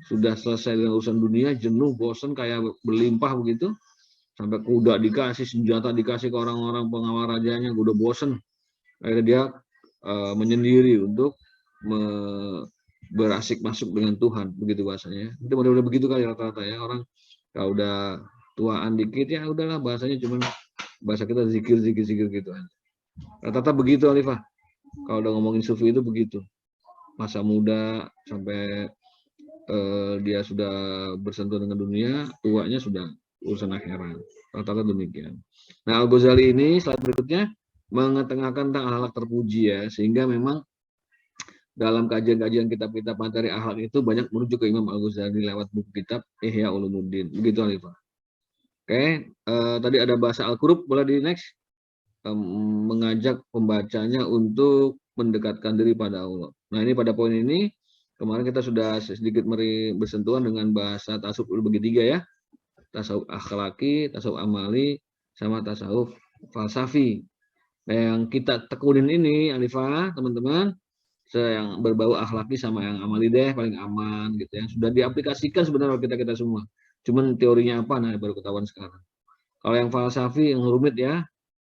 [SPEAKER 1] sudah selesai dengan urusan dunia, jenuh, bosan, kayak berlimpah begitu. Sampai kuda dikasih, senjata dikasih ke orang-orang pengawal rajanya, udah bosan. Akhirnya dia menyendiri untuk berasik masuk dengan Tuhan, begitu bahasanya. Itu mudah-mudahan begitu kali rata-rata ya. Orang kalau udah tuaan dikit, ya udahlah bahasanya cuman bahasa kita zikir gitu aja. Rata-rata begitu Alifah. Kalau udah ngomongin sufi itu begitu. Masa muda sampai dia sudah bersentuh dengan dunia, tuanya sudah urusan akhirat. Rata-rata demikian. Nah, Al-Ghazali ini slide berikutnya mengetengahkan tentang akhlak terpuji ya, sehingga memang dalam kajian-kajian kitab-kitab materi akhlak itu banyak merujuk ke Imam Al-Ghazali lewat buku kitab Ihya Ulumuddin. Begitu Alifah. Oke, tadi ada bahasa Al-Qurub, boleh di next. Mengajak pembacanya untuk mendekatkan diri pada Allah. Nah, ini pada poin ini kemarin kita sudah sedikit bersentuhan dengan bahasa tasawuf bagi 3 ya. Tasawuf akhlaki, tasawuf amali, sama tasawuf falsafi. Nah, yang kita tekunin ini Alifah, teman-teman, yang berbau akhlaki sama yang amali deh paling aman gitu ya. Sudah diaplikasikan sebenarnya kita semua. Cuman teorinya apa nah baru ketahuan sekarang. Kalau yang falsafi yang rumit ya,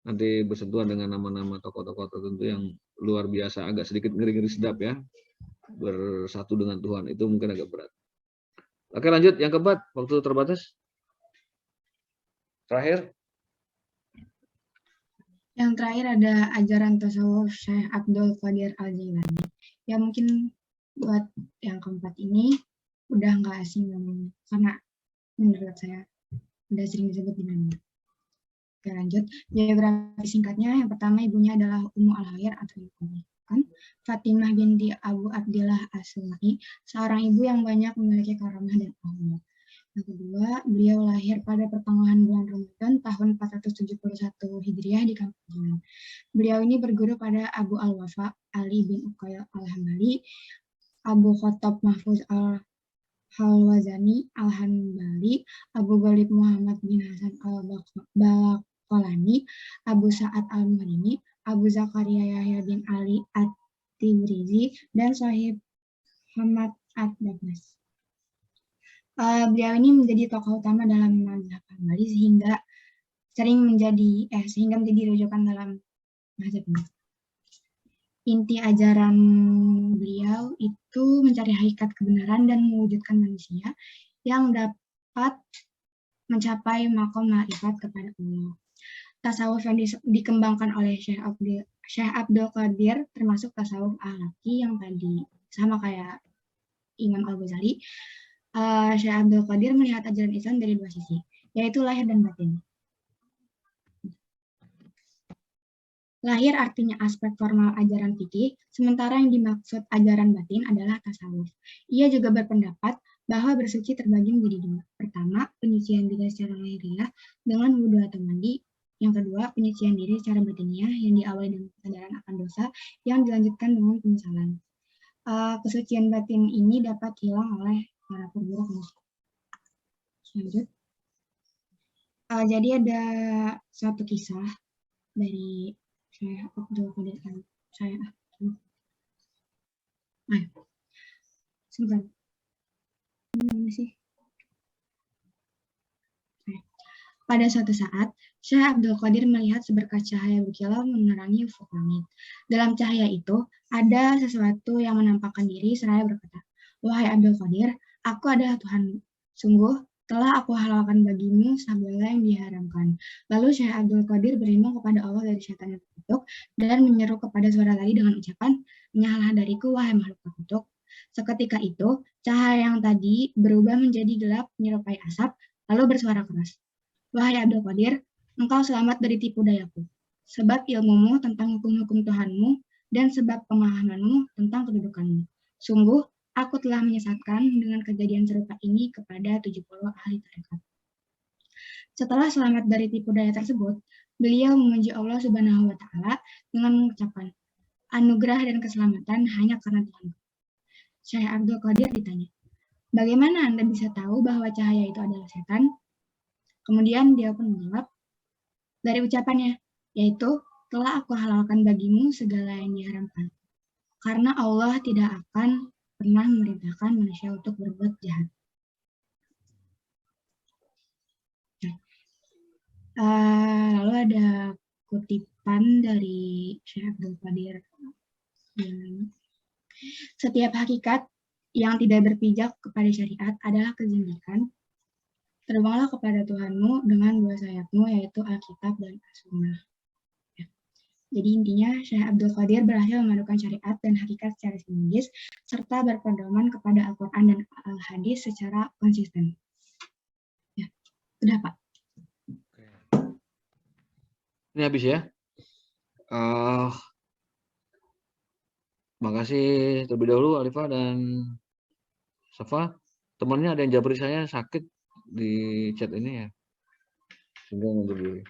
[SPEAKER 1] nanti bersentuhan dengan nama-nama tokoh-tokoh tertentu yang luar biasa, agak sedikit ngeri-ngeri sedap ya, bersatu dengan Tuhan, itu mungkin agak berat. Oke, lanjut yang keempat, waktu terbatas. Terakhir.
[SPEAKER 3] Yang terakhir ada ajaran tasawuf Syekh Abdul Qadir Al-Jailani. Ya mungkin buat yang keempat ini udah nggak asing namanya, karena menurut saya udah sering disebut di mana. Oke, lanjut. Biografi singkatnya, yang pertama ibunya adalah Ummu Al-Khair atau ibunya kan Fatimah binti Abu Abdillah As-Sulami, seorang ibu yang banyak memiliki karamah dan Allah. Yang kedua, beliau lahir pada pertengahan bulan Ramadan tahun 471 Hijriah di Kampung Jalan. Beliau ini berguru pada Abu Al-Wafa Ali bin Uqayl Al-Hambali, Abu Khattab Mahfuz Al-Halwazani Al-Hanbali, Abu Ghalib Muhammad bin Hasan Al-Baqalani, Abu Sa'ad Al-Muharini, Abu Zakaria Yahya bin Ali At-Tibrizi, dan Sahib Hamad Ad-Dabnas. Beliau ini menjadi tokoh utama dalam mazhab Hambali sehingga menjadi rujukan dalam mazhab ini. Inti ajaran beliau itu mencari hakikat kebenaran dan mewujudkan manusia yang dapat mencapai makom ma'rifat kepada Allah. Tasawuf yang dikembangkan oleh Syekh Abdul Qadir termasuk tasawuf ahlaki yang tadi sama kayak Imam Al-Ghazali. Syekh Abdul Qadir melihat ajaran Islam dari dua sisi, yaitu lahir dan batin. Lahir artinya aspek formal ajaran fikih, sementara yang dimaksud ajaran batin adalah tasawuf. Ia juga berpendapat bahwa bersuci terbagi menjadi dua. Pertama, penyucian diri secara lahiriah dengan wudhu atau mandi. Yang kedua, penyucian diri secara batiniah yang diawali dengan kesadaran akan dosa yang dilanjutkan dengan penyesalan. Kesucian batin ini dapat hilang oleh para perburuk manusia. Lanjut. Jadi ada satu kisah dari Syekh Abdul Qadir sebentar. Ini sih. Pada suatu saat, Syekh Abdul Qadir melihat seberkas cahaya berkilau menerangi ufuk langit. Dalam cahaya itu, ada sesuatu yang menampakkan diri seraya berkata, "Wahai Abdul Qadir, aku adalah Tuhanmu. Sungguh, telah aku halalkan bagimu segala yang diharamkan." Lalu Syekh Abdul Qadir berimbang kepada Allah dari syaitan yang terkutuk dan menyeru kepada suara tadi dengan ucapan, "Menyalalah dariku, wahai makhluk terkutuk." Seketika itu, cahaya yang tadi berubah menjadi gelap menyerupai asap, lalu bersuara keras, "Wahai Abdul Qadir, engkau selamat dari tipu dayaku. Sebab ilmumu tentang hukum-hukum Tuhanmu dan sebab pemahamanmu tentang kedudukanmu. Sungguh, aku telah menyesatkan dengan kejadian serupa ini kepada 70 ahli tarekat." Setelah selamat dari tipu daya tersebut, beliau memuji Allah Subhanahu wa Ta'ala dengan mengucapkan, "Anugerah dan keselamatan hanya karena Tuhan." Syekh Abdul Qadir ditanya, "Bagaimana Anda bisa tahu bahwa cahaya itu adalah setan?" Kemudian dia pun menjawab dari ucapannya, yaitu, "Telah aku halalkan bagimu segala yang diharamkan. Karena Allah tidak akan pernah memerintahkan manusia untuk berbuat jahat." Lalu ada kutipan dari Syekh Abdul Qadir. "Setiap hakikat yang tidak berpijak kepada syariat adalah kezindikan. Terbanglah kepada Tuhanmu dengan dua sayapmu, yaitu Alkitab dan As-Sunnah." Ya. Jadi intinya, Syekh Abdul Qadir berhasil memadukan syariat dan hakikat secara sinergis, serta berpedoman kepada Al-Quran dan Al-Hadis secara konsisten. Ya, udah Pak.
[SPEAKER 1] Ini habis ya. Makasih terlebih dahulu Alifah dan Safa. Temannya ada yang japri saya sakit di chat ini ya. Sehingga mundur dulu.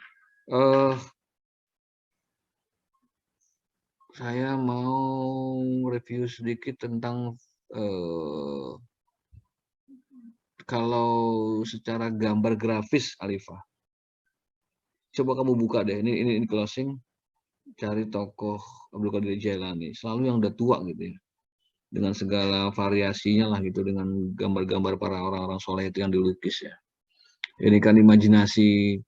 [SPEAKER 1] Saya mau review sedikit tentang kalau secara gambar grafis Alifah. Coba kamu buka deh. Ini closing. Cari tokoh Abdul Qadir Jailani. Selalu yang udah tua gitu ya. Dengan segala variasinya lah gitu, dengan gambar-gambar para orang-orang soleh itu yang dilukis ya. Ini kan imajinasi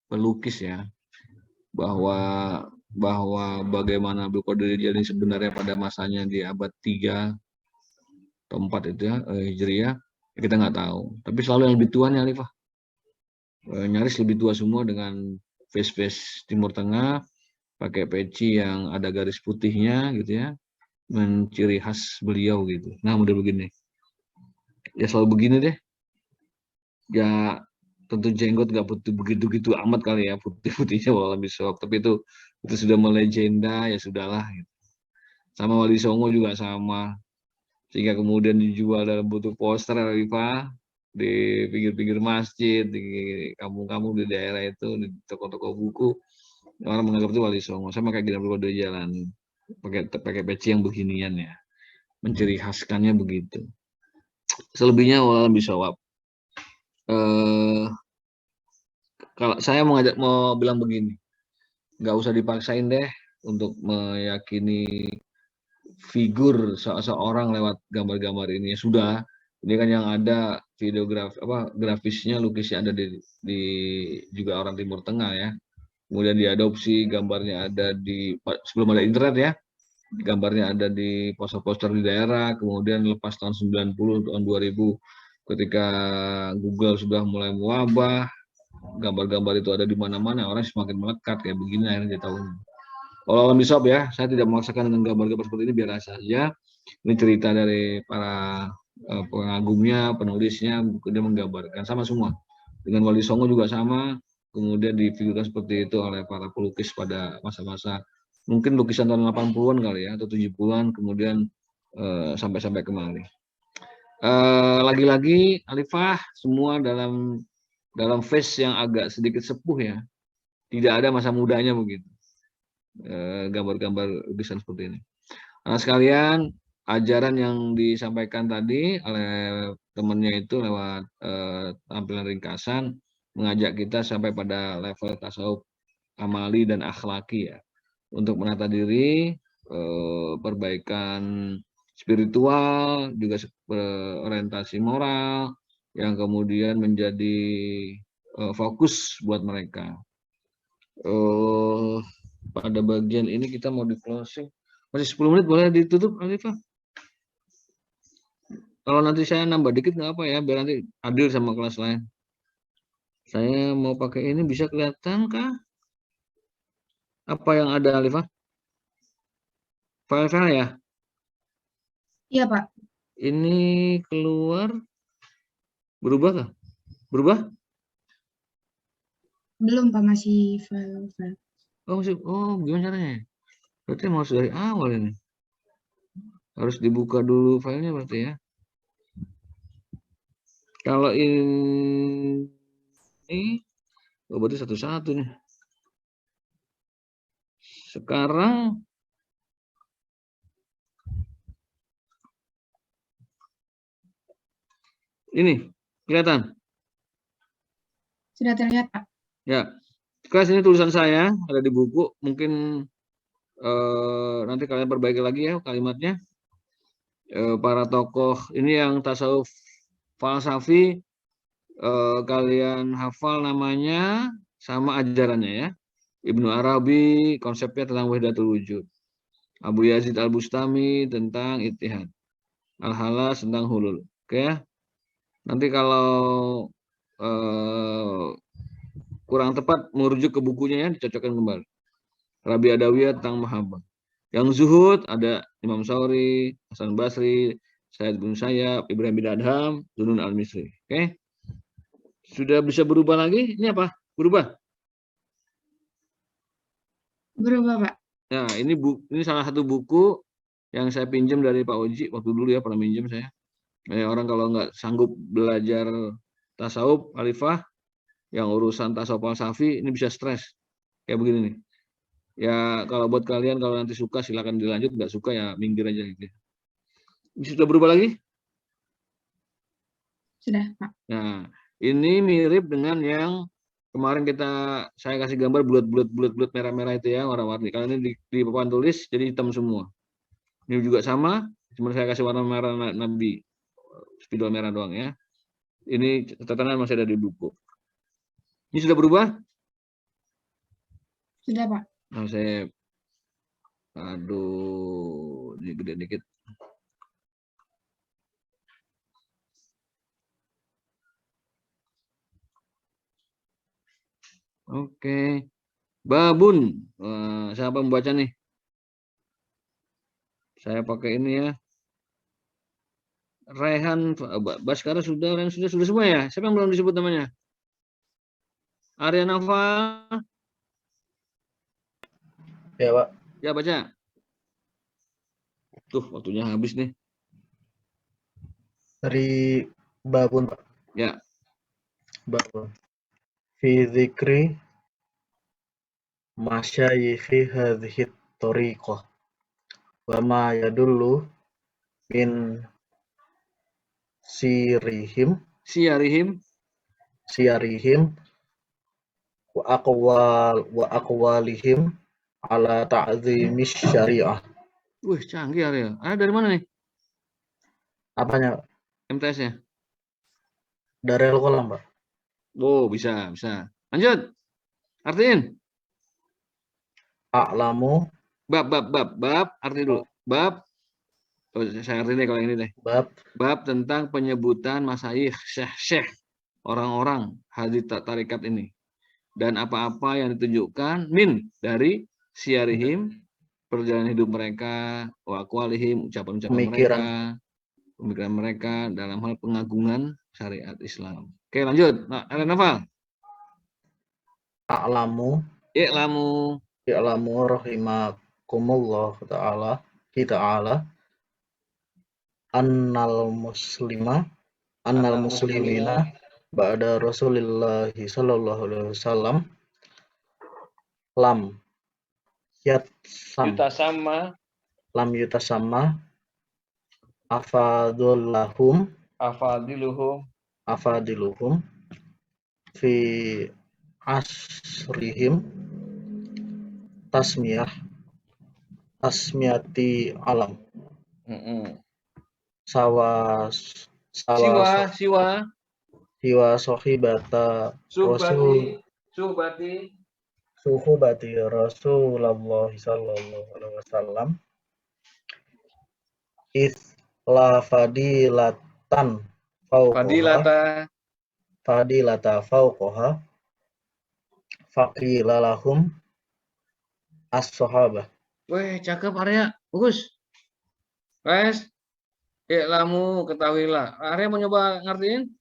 [SPEAKER 1] pelukis ya, bahwa bagaimana Abdul Qadir Jailani sebenarnya pada masanya di abad 3 atau 4 itu ya, Hijriah, ya kita nggak tahu. Tapi selalu yang lebih tua nih Alifah, nyaris lebih tua semua dengan face Timur Tengah, pakai peci yang ada garis putihnya gitu ya, menciri khas beliau gitu. Nah, model begini. Ya selalu begini deh. Ya tentu jenggot nggak begitu amat kali ya, putih-putihnya walau lebih sok. Tapi itu sudah melegenda, ya sudahlah. Gitu. Sama Wali Songo juga sama. sehingga kemudian dijual dalam bentuk poster Arifah di pinggir-pinggir masjid, di kampung-kampung di daerah itu, di toko-toko buku. Orang menganggap itu Wali Songo. Sama kayak Gina Berkode Jalan, pakai peci yang beginian ya, menciri khaskannya begitu. Selebihnya walau bisawab. Kalau saya mau bilang begini, nggak usah dipaksain deh untuk meyakini figur seseorang lewat gambar-gambar ini. Sudah, ini kan yang ada grafisnya, lukisnya ada di juga orang Timur Tengah ya. Kemudian diadopsi, gambarnya ada sebelum ada internet ya, gambarnya ada di poster-poster di daerah. Kemudian lepas tahun 90, tahun 2000, ketika Google sudah mulai mewabah, gambar-gambar itu ada di mana-mana, orang semakin melekat kayak begini akhirnya dia tahu. Kalau alam bisawab ya, saya tidak memaksakan dengan gambar-gambar seperti ini, biar saja. Ini cerita dari para pengagumnya, penulisnya, dia menggambarkan sama semua. Dengan Wali Songo juga sama, kemudian difigurkan seperti itu oleh para pelukis pada masa-masa mungkin lukisan tahun 80-an kali ya, atau 70-an, kemudian sampai kemari. Lagi-lagi Alifah semua dalam face yang agak sedikit sepuh ya, tidak ada masa mudanya begitu. Gambar-gambar lukisan seperti ini. Nah, sekalian, ajaran yang disampaikan tadi oleh temannya itu lewat tampilan ringkasan mengajak kita sampai pada level tasawuf amali dan akhlaki ya, untuk menata diri, perbaikan spiritual, juga orientasi moral yang kemudian menjadi fokus buat mereka. Pada bagian ini kita mau di closing. Masih 10 menit, boleh ditutup, Alifah? Kalau nanti saya nambah dikit nggak apa ya, biar nanti adil sama kelas lain. Saya mau pakai ini, bisa kelihatan kah? Apa yang ada, Alifah? File-file ya?
[SPEAKER 3] Iya, Pak.
[SPEAKER 1] Ini keluar, berubah kah? Berubah?
[SPEAKER 3] Belum, Pak, masih file.
[SPEAKER 1] Oh, gimana caranya? Berarti harus dari awal ini. Harus dibuka dulu filenya berarti ya. Kalau ini, berarti satu-satu nih. Sekarang ini kelihatan?
[SPEAKER 3] Sudah terlihat, Pak.
[SPEAKER 1] Ya. Kelas ini tulisan saya ada di buku. Mungkin nanti kalian perbaiki lagi ya kalimatnya. Para tokoh ini yang tasawuf falsafi, kalian hafal namanya sama ajarannya ya. Ibnu Arabi konsepnya tentang wahdatul wujud. Abu Yazid Al-Bustami tentang ittihad. Al-Halas tentang hulul. Oke ya. Nanti kalau kurang tepat merujuk ke bukunya ya, dicocokkan kembali. Rabi Adawiyah tentang mahabbah. Yang zuhud ada Imam Sauri, Hasan Basri, Said bin Sayyab, Ibrahim bin Adham, Dunun Al-Misri. Oke. Sudah bisa berubah lagi? Ini apa? Berubah?
[SPEAKER 3] Berubah, Pak.
[SPEAKER 1] Ya, ini salah satu buku yang saya pinjam dari Pak Oji waktu dulu ya, pernah pinjam saya. Orang kalau nggak sanggup belajar tasawuf, Alifah, yang urusan tasawuf falsafi, ini bisa stres. Kayak begini nih. Ya, kalau buat kalian, kalau nanti suka silakan dilanjut, nggak suka ya minggir aja gitu. Ini sudah berubah lagi?
[SPEAKER 3] Sudah, Pak.
[SPEAKER 1] Nah, ini mirip dengan yang kemarin saya kasih gambar bulat merah-merah itu ya, warna-warni. Kalau ini di papan tulis jadi hitam semua. Ini juga sama, cuma saya kasih warna merah Nabi, spidol merah doang ya. Ini catatan masih ada di buku. Ini sudah berubah?
[SPEAKER 3] Sudah, Pak.
[SPEAKER 1] Nah, ini gede dikit. Oke. Babun. Siapa membaca nih? Saya pakai ini ya. Rehan, Baskara sudah semua ya? Siapa yang belum disebut namanya? Arya Nafa.
[SPEAKER 5] Ya, Pak.
[SPEAKER 1] Ya, baca. Tuh, waktunya habis nih.
[SPEAKER 9] Dari babun, Pak.
[SPEAKER 1] Ya.
[SPEAKER 9] Babun. Fi dzikri masyayikhi hadhihi thariqah. Wa ma yadullu min sirihim siyarihim wa aqwalihim ala ta'zimis syariah.
[SPEAKER 1] Wih, canggih Ariel. Dari mana nih
[SPEAKER 9] Apanya?
[SPEAKER 1] MTS-nya?
[SPEAKER 9] Dari Al-Qalam, Pak.
[SPEAKER 1] Oh, bisa. Lanjut. Artiin.
[SPEAKER 9] A'lamu
[SPEAKER 1] Bab. Arti dulu. Bab. Oh, saya arti deh kalau ini deh. Bab tentang penyebutan masyayikh, syekh, orang-orang hadits tarikat ini. Dan apa-apa yang ditunjukkan min dari siarihim, perjalanan hidup mereka, wa aqwalihim, ucapan-ucapan mereka, pemikiran mereka dalam hal pengagungan syariat Islam. Oke, lanjut. Nah, Nafal.
[SPEAKER 9] I'lamu rahimakumullah ta'ala annal muslimina ba'da Rasulillahi sallallahu alaihi wasallam lam yutasamma afadiluhum fi asrihim tasmiyati alam. Siwa sohibata suhubati Rasulullah sallallahu alaihi wasallam la fadilata fauqaha faqila lahum as-sahabah.
[SPEAKER 1] Weh, cakep Arya. Bagus. Guys, i'lamu, ketahuilah. Arya mau nyoba ngertiin?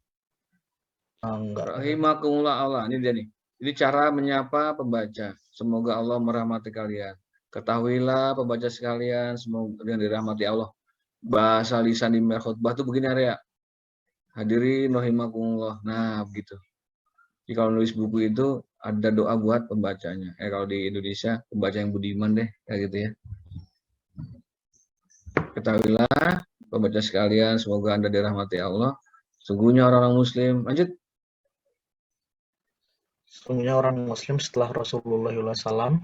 [SPEAKER 9] Enggak.
[SPEAKER 1] Rahimakumullah Allah. Ini dia nih. Ini cara menyapa pembaca. Semoga Allah merahmati kalian. Ketahuilah pembaca sekalian, semoga kalian dirahmati Allah. Bahasa lisan di khutbah itu begini Arya. Hadirin rahimakumullah. Nah, begitu. Jadi kalau nulis buku itu ada doa buat pembacanya. Kalau di Indonesia pembaca yang budiman deh, kayak gitu ya. Ketahuilah pembaca sekalian, semoga Anda dirahmati Allah. Sungguhnya orang-orang Muslim. Lanjut.
[SPEAKER 9] Sungguhnya orang Muslim setelah Rasulullah SAW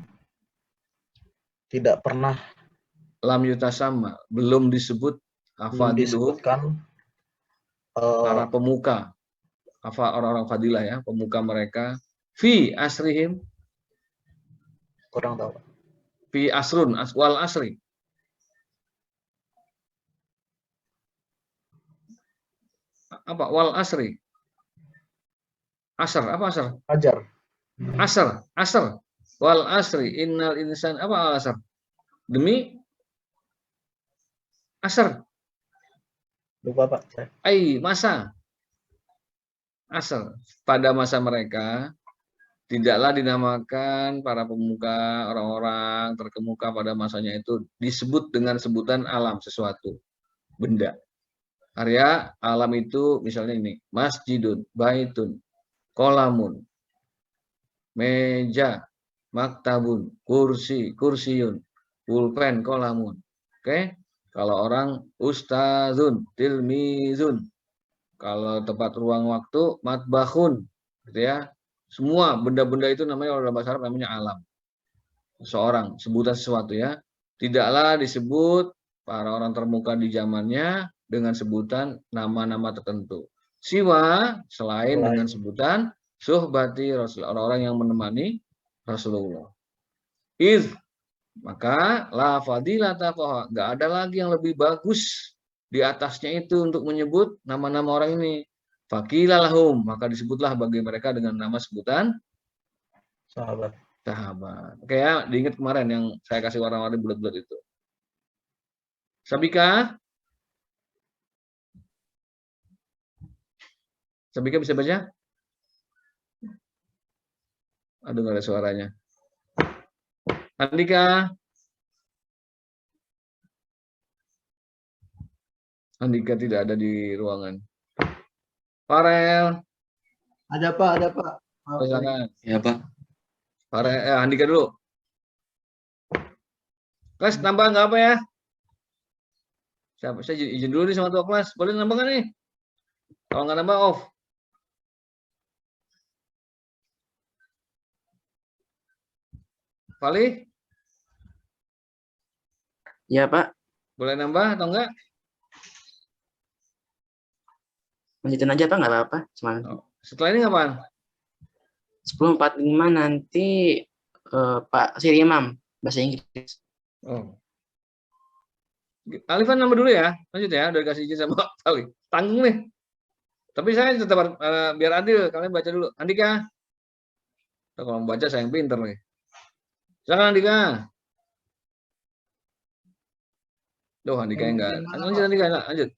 [SPEAKER 9] tidak pernah
[SPEAKER 1] lam yutasama, belum disebutkan para pemuka, orang-orang fadilah ya, pemuka mereka. Fi asrihim,
[SPEAKER 9] kurang tahu.
[SPEAKER 1] Fi asrun, wal asri. Apa wal asri? Asar, apa asar?
[SPEAKER 9] Ajar.
[SPEAKER 1] Asar. Wal asri innal insan, apa al asar? Demi asar.
[SPEAKER 9] Lupa Pak.
[SPEAKER 1] Masa. Asar. Pada masa mereka tidaklah dinamakan para pemuka, orang-orang terkemuka pada masanya itu disebut dengan sebutan alam, sesuatu, benda. Arya, alam itu misalnya ini, masjidun, baitun, kolamun, meja, maktabun, kursiun, pulpen, kolamun. Oke? Kalau orang ustazun, tilmizun. Kalau tempat ruang waktu, matbahun, gitu ya. Semua benda-benda itu namanya dalam bahasa Arab namanya alam. Seorang, sebutan sesuatu ya. Tidaklah disebut para orang termuka di zamannya dengan sebutan nama-nama tertentu. Siwa, selain dengan sebutan suhbati Rasul, orang-orang yang menemani Rasulullah. Maka la fadilata qaha, enggak ada lagi yang lebih bagus di atasnya itu untuk menyebut nama-nama orang ini. Faqilalahum, maka disebutlah bagi mereka dengan nama sebutan
[SPEAKER 9] sahabat.
[SPEAKER 1] Oke ya, diingat kemarin yang saya kasih warna-warni bulat-bulat itu. Sabika bisa baca? Aduh, nggak ada suaranya. Andika. Andika tidak ada di ruangan. Farel,
[SPEAKER 10] Ada Pak, ada Pak. Maaf, sorry.
[SPEAKER 1] silakan.
[SPEAKER 8] Ya Pak.
[SPEAKER 1] Farel, Andika dulu. Kelas nambah nggak apa ya? Siapa? Saya izin dulu nih sama tua kelas. Boleh nambah nggak nih? Kalau nggak nambah off. Vali,
[SPEAKER 5] Ya Pak,
[SPEAKER 1] boleh nambah atau enggak?
[SPEAKER 5] lanjutin aja Pak, nggak apa-apa. Semangat.
[SPEAKER 1] Setelah ini kapan?
[SPEAKER 5] 10.45 nanti Pak Siri Imam, bahasa Inggris.
[SPEAKER 1] Oh. Alifan nambah dulu ya. Lanjut ya, udah dikasih izin sama Vali. Tanggung nih. Tapi saya tetap biar adil, kalian baca dulu. Andika. Nah, kalau membaca saya yang pinter nih. Silakan Andika. Duh, Andika enggak. Lanjut Andika, lanjut.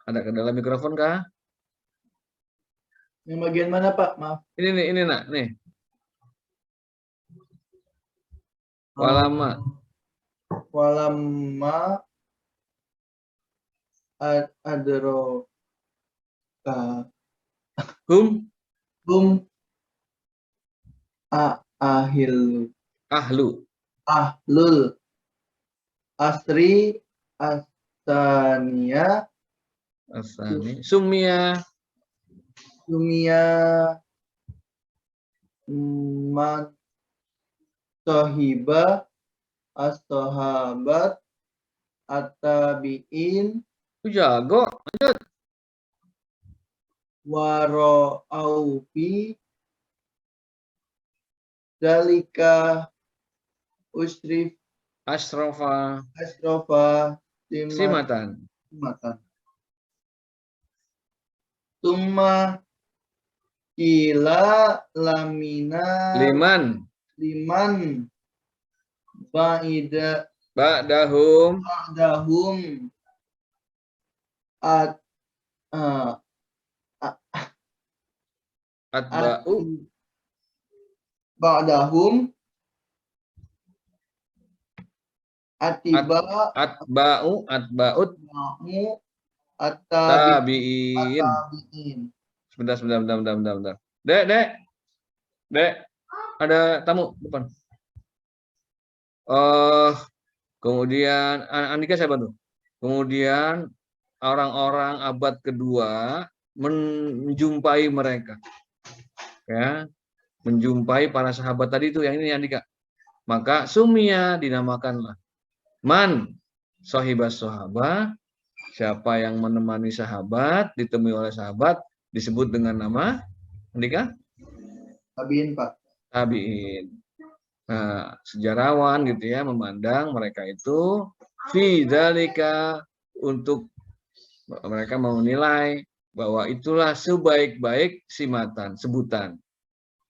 [SPEAKER 1] Ada ke dalam mikrofon kah?
[SPEAKER 10] Yang bagian mana Pak? Maaf.
[SPEAKER 1] Ini nak, nih. Walama.
[SPEAKER 10] Walamma adroka
[SPEAKER 1] Hum
[SPEAKER 10] ahil
[SPEAKER 1] ahlu.
[SPEAKER 10] ahlul asri astania
[SPEAKER 1] Asani. Sumia.
[SPEAKER 10] dunia man sohiba astohabat atabiin
[SPEAKER 1] Jago. Lanjut.
[SPEAKER 10] waro aufi dalika usrif
[SPEAKER 1] Asrofa.
[SPEAKER 10] asrofa
[SPEAKER 1] Simatan.
[SPEAKER 10] simatan tumma kila lamina liman ba'ida
[SPEAKER 1] Ba'dahum.
[SPEAKER 10] dahum at
[SPEAKER 1] Atba'u.
[SPEAKER 10] ba'dahum atiba
[SPEAKER 1] Atba'ut.
[SPEAKER 10] ma'mu
[SPEAKER 1] Tabi'in.
[SPEAKER 10] atabiin.
[SPEAKER 1] Sebentar. Dek. Ada tamu depan. Kemudian Andika saya bantu. Kemudian orang-orang abad kedua menjumpai mereka. Ya, menjumpai para sahabat tadi itu yang ini Andika. Maka sumia dinamakanlah. Man sohibas sahabat, siapa yang menemani sahabat, ditemui oleh sahabat, disebut dengan nama Andika?
[SPEAKER 10] Tabiin Pak.
[SPEAKER 1] Tabiin. Nah, sejarawan gitu ya memandang mereka itu fi dzalika, untuk mereka mau menilai bahwa itulah sebaik-baik sebutan.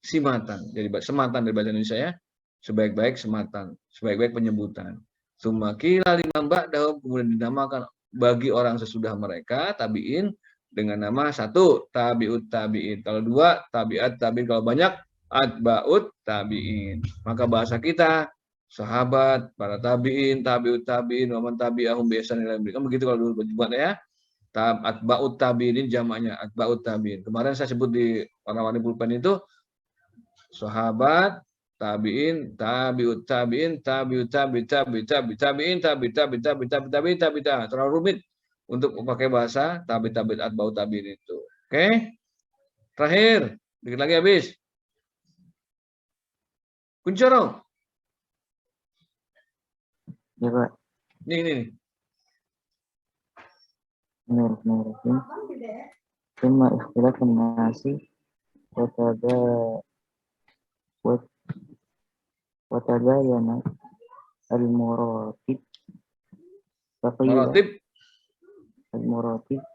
[SPEAKER 1] Simatan. Jadi sematan dari bahasa Indonesia ya. Sebaik-baik sematan, sebaik-baik penyebutan. Sumakila liman ba'dahum, kemudian dinamakan bagi orang sesudah mereka tabiin dengan nama satu tabiut tabiin. Kalau dua tabiat tabiin, kalau banyak atbaut tabiin. Maka bahasa kita sahabat, para tabiin, tabiut tabiin, waman tabi'ahum bi ihsan ila yaumil qiyamah. Begitu kalau dulu buat ya. Atbaut tabiin ini jamaknya atbaut tabiin. Kemarin saya sebut di warna-warni pulpen itu sahabat, tabiin, tabiut tabiin, tabiut tabiin, terlalu rumit untuk pakai bahasa tabiut atbaut tabiin itu. Oke? Terakhir, dikit lagi habis. Kuncoro.
[SPEAKER 4] Ya Pak.
[SPEAKER 1] Nih.
[SPEAKER 4] Bismillahirrahmanirrahim. Summa ikhtilafun nasi watabayana al-muratib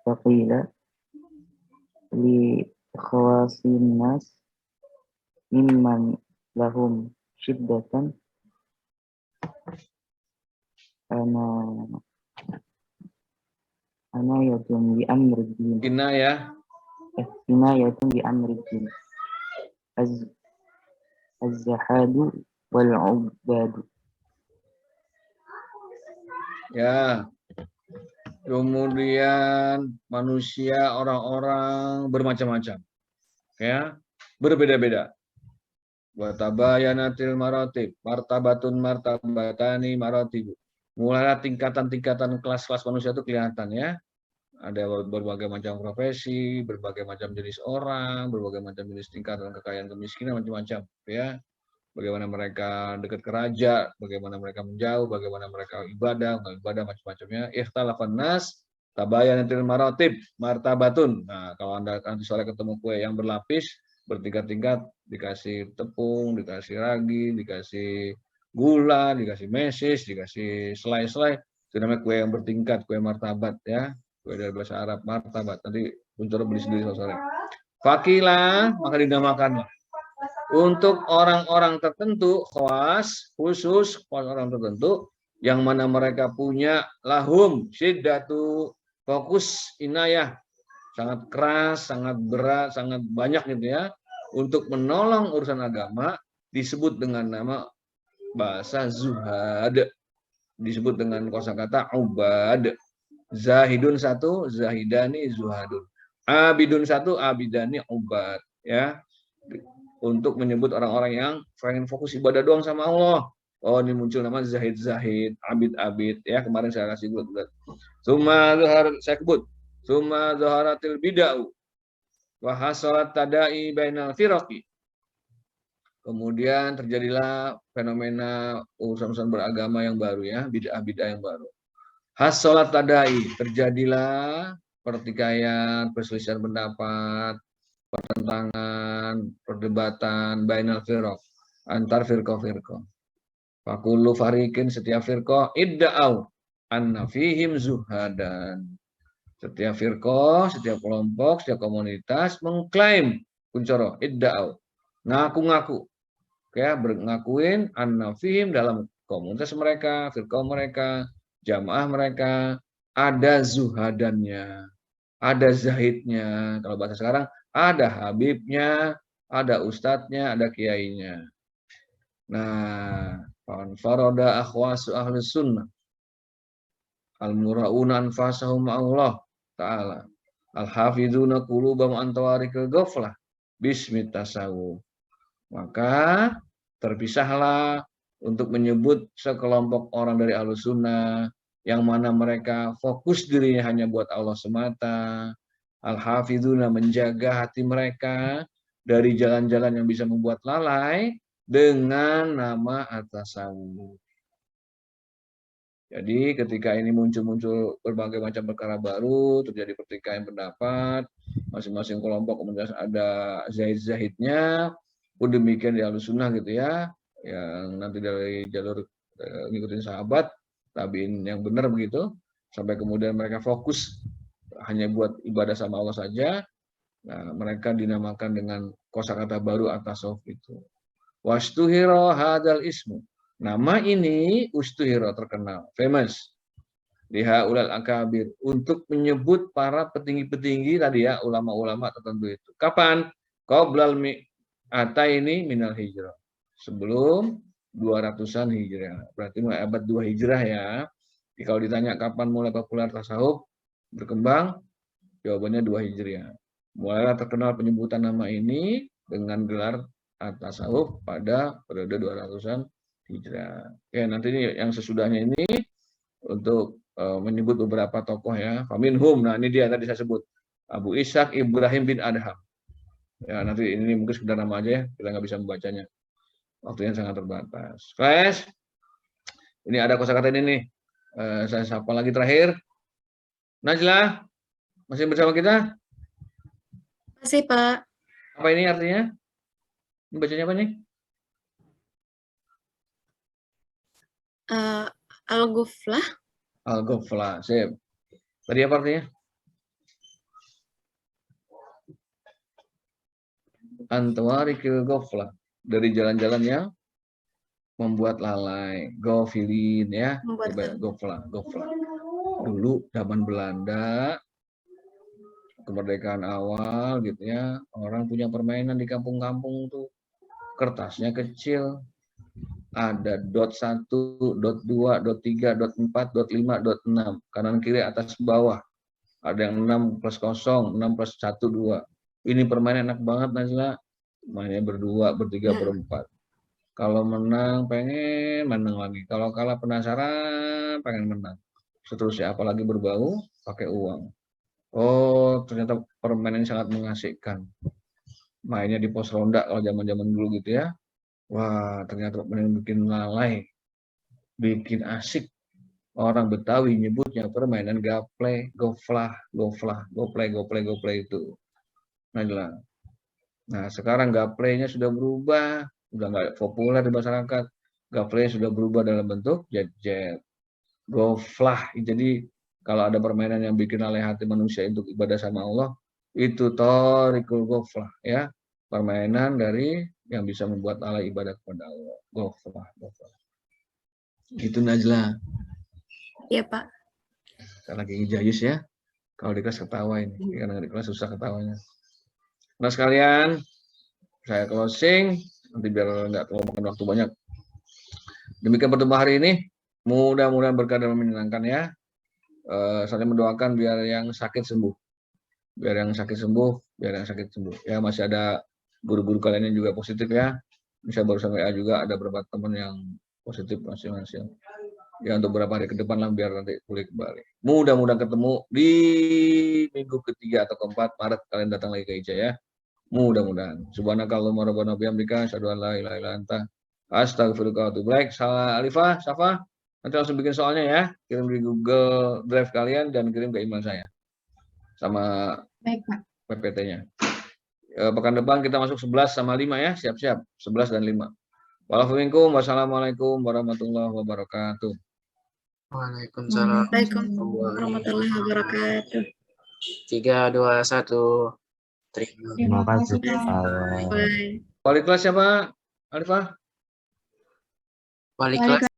[SPEAKER 4] faqila li khawasin nas mimman lahum syiddatan ana yatun bi amrin kinayatun bi amrin az-zahadu wal ubadu
[SPEAKER 1] Ya. Kemudian manusia, orang-orang bermacam-macam. Ya. Berbeda-beda. Wa tabayanatil maratib, martabatun martabatani maratibu. Mulailah tingkatan-tingkatan kelas-kelas manusia itu kelihatan ya. Ada berbagai macam profesi, berbagai macam jenis orang, berbagai macam jenis tingkatan kekayaan, kemiskinan, macam-macam ya. Bagaimana mereka dekat ke raja, bagaimana mereka menjauh, bagaimana mereka ibadah, macam-macamnya. Ikhtalafan nas, tabayanatil maratib, martabatun. Nah, kalau Anda nanti sore ketemu kue yang berlapis, bertingkat-tingkat, dikasih tepung, dikasih ragi, dikasih gula, dikasih mesis, dikasih selai-selai. Itu namanya kue yang bertingkat, kue martabat ya. Kue dari bahasa Arab, martabat. Nanti Buncoro beli sendiri sore. Fakilah, maka dinamakanlah. Untuk orang-orang tertentu, khusus orang tertentu, yang mana mereka punya lahum, syiddatu, fokus, inayah, sangat keras, sangat berat, sangat banyak gitu ya, untuk menolong urusan agama, disebut dengan nama bahasa zuhad, disebut dengan kosakata ubad. Zahidun satu, zahidani zuhadun. Abidun satu, abidani ubad. Ya, untuk menyebut orang-orang yang pengen fokus ibadah doang sama Allah. Oh, ini muncul nama zahid-zahid, abid-abid. Ya, kemarin saya kasih bulat-bulat. Saya sebut. Summa zaharatil bid'ah wa hasalat tada'i bainal firaqi. Kemudian terjadilah fenomena urusan-urusan beragama yang baru ya, bid'ah-bid'ah yang baru. Hasalat tada'i, terjadilah pertikaian, perselisihan pendapat, pertentangan, perdebatan bainal firaq, antar firqah-firqah. Fakullu fariqin, setiap firqah idda'au anna fihim zuhadan. Setiap firqah, setiap kelompok, setiap komunitas mengklaim, Buncoro, idda'au, ngaku-ngaku, ya, ngakuin anna fihim, dalam komunitas mereka, firqah mereka, jamaah mereka, ada zuhadannya, ada zahidnya. Kalau bahasa sekarang, ada habibnya, ada ustadznya, ada kiainya. Nah, faroda akhwasu ahli sunnah al-mura'una anfasahum Allah ta'ala al-hafidhuna qulubahum an tawarikil ghaflah bismi tasawuf. Maka terpisahlah untuk menyebut sekelompok orang dari Ahlus Sunnah yang mana mereka fokus dirinya hanya buat Allah semata. Al-hafidhuna, menjaga hati mereka dari jalan-jalan yang bisa membuat lalai dengan nama at-tasawuf. Jadi ketika ini muncul berbagai macam perkara baru, terjadi pertikaian pendapat, masing-masing kelompok kemudian ada zahid-zahidnya, pun demikian di Ahlus Sunnah gitu ya, yang nanti dari jalur ngikutin sahabat, tabiin yang benar begitu, sampai kemudian mereka fokus hanya buat ibadah sama Allah saja. Nah, mereka dinamakan dengan kosakata baru at-tasawuf itu. Wastuhiro hadal ismu. Nama ini ustuhiro, terkenal, famous. Lihaulal akabir, untuk menyebut para petinggi-petinggi tadi ya, ulama-ulama tertentu itu. Kapan? Qoblal mi'ataini minal hijrah. Sebelum 200-an hijrah. Berarti mulai abad 2 hijrah ya. Jadi kalau ditanya kapan mulai populer tasawuf berkembang, jawabannya 2 hijriah. Mulailah terkenal penyebutan nama ini dengan gelar at-tasawuf pada periode 200-an hijrah. Oke, nanti ini yang sesudahnya ini untuk menyebut beberapa tokoh ya. Faminhum, nah ini dia tadi saya sebut. Abu Ishaq Ibrahim bin Adham. Ya, nanti ini mungkin sekedar nama aja ya, kita nggak bisa membacanya. Waktunya sangat terbatas. Class, ini ada kosakata ini nih. Saya sapa lagi terakhir. Najla, masih bersama kita?
[SPEAKER 2] Masih, Pak.
[SPEAKER 1] Apa ini artinya? Ini bacanya apa nih?
[SPEAKER 2] Al-Ghuflah.
[SPEAKER 1] Al-Ghuflah, sip. Tadi apa artinya? Antawarikil ghaflah, dari jalan-jalan yang membuat lalai, ghafilin ya, ghaflah. Dulu zaman Belanda, kemerdekaan awal gitu ya, orang punya permainan di kampung-kampung tuh, kertasnya kecil, ada dot 1, dot 2, dot 3, dot 4, dot 5, dot 6. Kanan kiri atas bawah. Ada yang 6 plus 0, 6 plus 1, 2. Ini permainan enak banget Najla. Mainnya berdua, bertiga, berempat. Kalau menang pengen menang lagi. Kalau kalah penasaran pengen menang. Seterusnya apalagi berbau pakai uang. Oh, ternyata permainan yang sangat mengasihkan. Mainnya di pos ronda kalau zaman-zaman dulu gitu ya. Wah, ternyata permainan bikin lalai. Bikin asik. Orang Betawi nyebutnya permainan gaplay, goflah, goplay itu. Nah, sekarang gaplaynya sudah berubah, udah nggak populer di masyarakat. Gaplay sudah berubah dalam bentuk jet-jet, goflah. Jadi kalau ada permainan yang bikin lalai hati manusia untuk ibadah sama Allah, itu torikul goflah ya, permainan dari yang bisa membuat lalai ibadah kepada Allah. Goflah. Gitu Najla.
[SPEAKER 2] Iya, Pak.
[SPEAKER 1] Saya lagi ngejayus ya. Kalau di kelas ketawa ini, karena di kelas susah ketawanya. Nah sekalian, saya closing, nanti biar nggak terlalu makan waktu banyak. Demikian pertemuan hari ini, mudah-mudahan berkah dan menyenangkan ya. Saya mendoakan biar yang sakit sembuh. Biar yang sakit sembuh. Ya masih ada guru-guru kalian yang juga positif ya. Bisa barusan WA juga ada beberapa teman yang positif masing-masing. Ya untuk beberapa hari ke depan lah biar nanti pulih kembali. Mudah-mudahan ketemu di minggu ketiga atau keempat Maret kalian datang lagi ke IJA ya. Mudah-mudahan. Subhanakallahumma rabbana bihamdika asyhadu an la ilaha illa anta astaghfiruka wa atubu ilaik. Salah Alifah, Safa, nanti langsung bikin soalnya ya. Kirim di Google Drive kalian dan kirim ke email saya. Sama
[SPEAKER 3] Baik, Pak.
[SPEAKER 1] PPT-nya. Pekan depan kita masuk 11 sama 5 ya. Siap-siap. 11 dan 5. Wassalamualaikum warahmatullahi wabarakatuh.
[SPEAKER 5] Waalaikumsalam.
[SPEAKER 2] Waalaikumsalam warahmatullahi wabarakatuh.
[SPEAKER 5] 3, 2, 1.
[SPEAKER 3] Terima kasih, Pak.
[SPEAKER 2] Bye.
[SPEAKER 1] Wali kelas siapa? Alifah?
[SPEAKER 5] Wali kelas